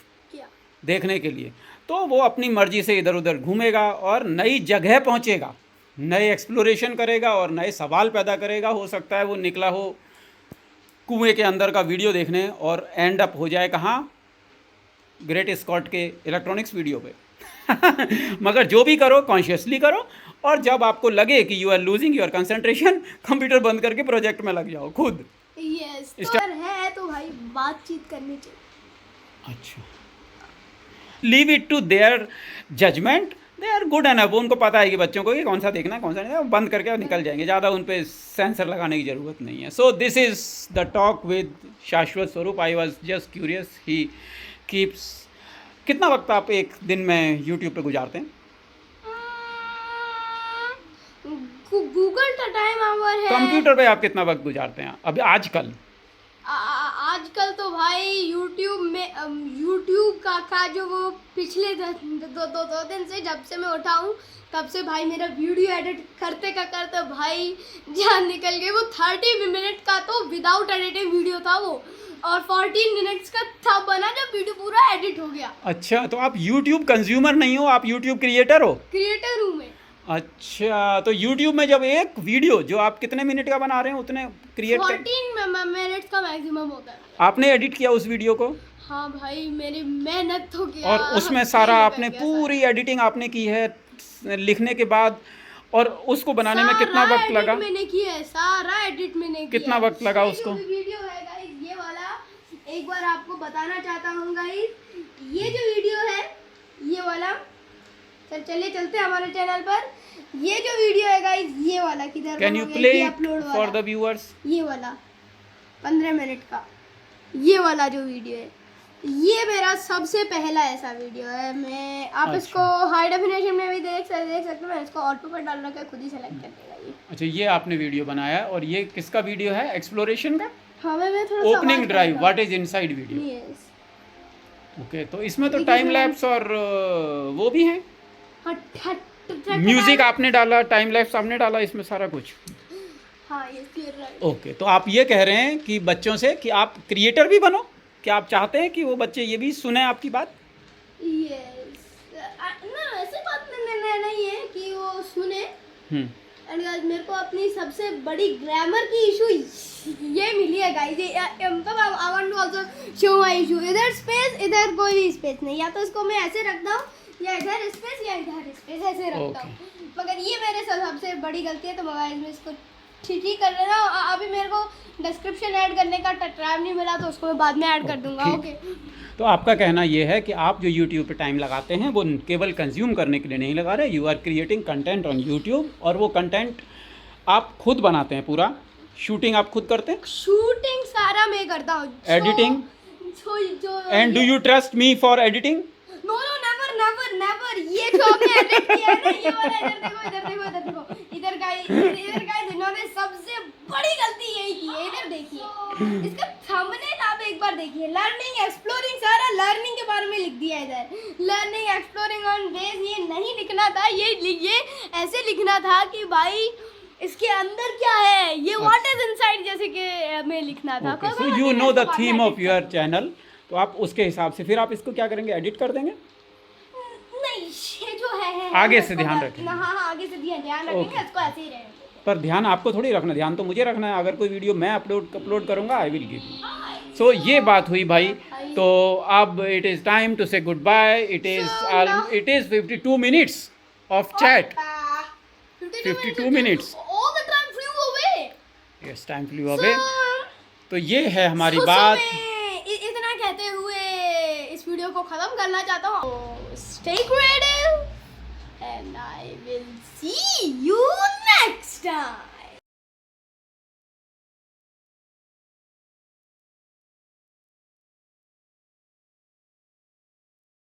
देखने के लिए, तो वो अपनी मर्जी से इधर उधर घूमेगा और नई जगह पहुंचेगा, नए एक्सप्लोरेशन करेगा और नए सवाल पैदा करेगा। हो सकता है वो निकला हो कुएं के अंदर का वीडियो देखने और एंड अप हो जाए कहाँ, ग्रेट स्कॉट के इलेक्ट्रॉनिक्स वीडियो पे। मगर जो भी करो कॉन्शियसली करो, और जब आपको लगे कि you are losing your concentration, computer बंद करके प्रोजेक्ट में लग जाओ खुद। यस, तो अगर है तो भाई बातचीत करनी चाहिए। अच्छा, leave it to their judgement, they are good enough. उनको पता है कि बच्चों को ये कौन सा देखना है कौन सा नहीं, बंद करके निकल जाएंगे, ज़्यादा उन पर सेंसर लगाने की ज़रूरत नहीं है। So this is the talk with शाश्वत स्वरूप। I was just curious, he keeps. कितना वक्त आप एक दिन में यूट्यूब पे गुजारते हैं? गूगल का टाइम आवर है। कंप्यूटर पे आप कितना वक्त गुजारते हैं अभी आजकल? आजकल तो भाई यूट्यूब में यूट्यूब का जो वो पिछले दो दिन से जब से मैं उठा हूँ तब से भाई मेरा वीडियो एडिट करते भाई जान निकल गई। वो 30 मिनट का तो विदाउट एडिटिंग वीडियो था वो, और 14 मिनट्स का था बना जब वीडियो पूरा एडिट हो गया। अच्छा, तो आप यूट्यूब कंज्यूमर नहीं हो, आप यूट्यूब क्रिएटर हो? क्रिएटर हूँ मैं। अच्छा, तो YouTube में जब एक वीडियो जो आप कितने मिनट का बना रहे हैं उतने क्रिएट 14 मिनट्स का मैक्सिमम होता है। आपने एडिट किया उस वीडियो को? हाँ भाई, मेरी मेहनत हो गया। और उसमें सारा आपने पूरी एडिटिंग आपने की है लिखने के बाद, और उसको बनाने में कितना वक्त लगा? मैंने किया है, सारा एडिट मैंने किया। कितना वक्त लगा उसको? वीडियो है गाइस ये वाला, एक बार आपको बताना चाहता हूँ गाइस, ये जो वीडियो है ये वाला, चलिए चलते हैं हमारे चैनल पर। ये जो वीडियो है गाइस ये वाला किधर कैन यू हो गया, प्ले ये अपलोड फॉर वाला, द व्यूअर्स? ये वाला 15 मिनट का ये वाला जो वीडियो है, ये मेरा सबसे पहला ऐसा वीडियो है। मैं आप अच्छा। इसको हाई डेफिनेशन में भी देख सकते हो, मैं इसको ऑटो पर डाल रखा है, खुद ही सेलेक्ट कर देगा ये। अच्छा, ये आपने वीडियो बनाया और ये किसका वीडियो है? एक्सप्लोरेशन का? हाँ मैं थोड़ा सा ओपनिंग आवाज ड्राइव, करूंगा। What is inside video? Yes. Okay, तो इसमें तो देखिए टाइम इसमें- लैप्स और वो भी है। हट म्यूजिक आपने डाला, टाइम लैप्स आपने डाला, इसमें सारा कुछ। हाँ ये राइट। ओके, तो आप ये कह रहे हैं कि बच्चों से कि आप क्रिएटर भी बनो, क्या आप चाहते हैं कि वो बच्चे ये भी सुने आपकी बात? यस ना, ऐसी बात नहीं है कि वो सुने। हम्म, एंड गाइस मेरे को अपनी सबसे बड़ी ग्रामर की इशू ये मिली है गाइस। मतलब I want to also show my issue. इधर स्पेस, इधर कोई भी स्पेस नहीं, या तो इसको मैं ऐसे रखता हूँ या इधर स्पेस या इधर स्पेस ऐसे रखता हूँ। मगर ये मेरे सबसे बड़ी गलती है, तो गाइस मैं इसको ठीक कर लेना। अभी मेरे को डिस्क्रिप्शन ऐड करने का टाइम नहीं मिला, तो उसको मैं बाद में ऐड कर दूंगा। ओके, तो आपका कहना ये है कि आप जो यूट्यूब पे टाइम लगाते हैं वो केवल कंज्यूम करने के लिए नहीं लगा रहे, you are creating content on YouTube, और वो कंटेंट आप खुद बनाते हैं, पूरा शूटिंग आप खुद करते हैं, शूटिंग सारा मैं करता हूँ, एडिटिंग, जो and do you trust me for editing? No never. ये जो आपने एडिट किया है ना, ये वाला, इधर देखो, इधर का इन्होंने सबसे बड़ी गलती यही की है। इधर देखिए, इसका थंबनेल आप एक बार देखिए, लर्निंग एक्सप्लोरिंग, सारा लर्निंग के बारे में लिख दिया है इधर। लर्निंग एक्सप्लोरिंग ऑन बेस, ये नहीं लिखना था, ये ऐसे लिखना था कि भाई इसके अंदर क्या है, ये व्हाट इज इनसाइड जैसे कि मैं लिखना था। Okay, so you know the theme of your channel, तो आप उसके हिसाब से फिर आप इसको क्या करेंगे, एडिट कर देंगे? नहीं, ये जो है आगे से इसको ध्यान कर- रखेंगे। हाँ आगे से ध्यान रखेंगे, Okay. इसको ऐसे ही रहेंगे। पर ध्यान आपको थोड़ी रखना, ध्यान तो मुझे रखना है। अगर कोई वीडियो मैं अपलोड करूँगा, आई विल गिव। सो ये बात हुई भाई। तो अब it is time to say goodbye. It is 52 minutes of chat. 52 minutes. All the time flew away. Yes, time flew away. So, तो ये है हमारी so बात। मैं इतना कहते हुए इस वीडियो को खत्म करना चाहता हूँ। Stay creative and I will see you next time.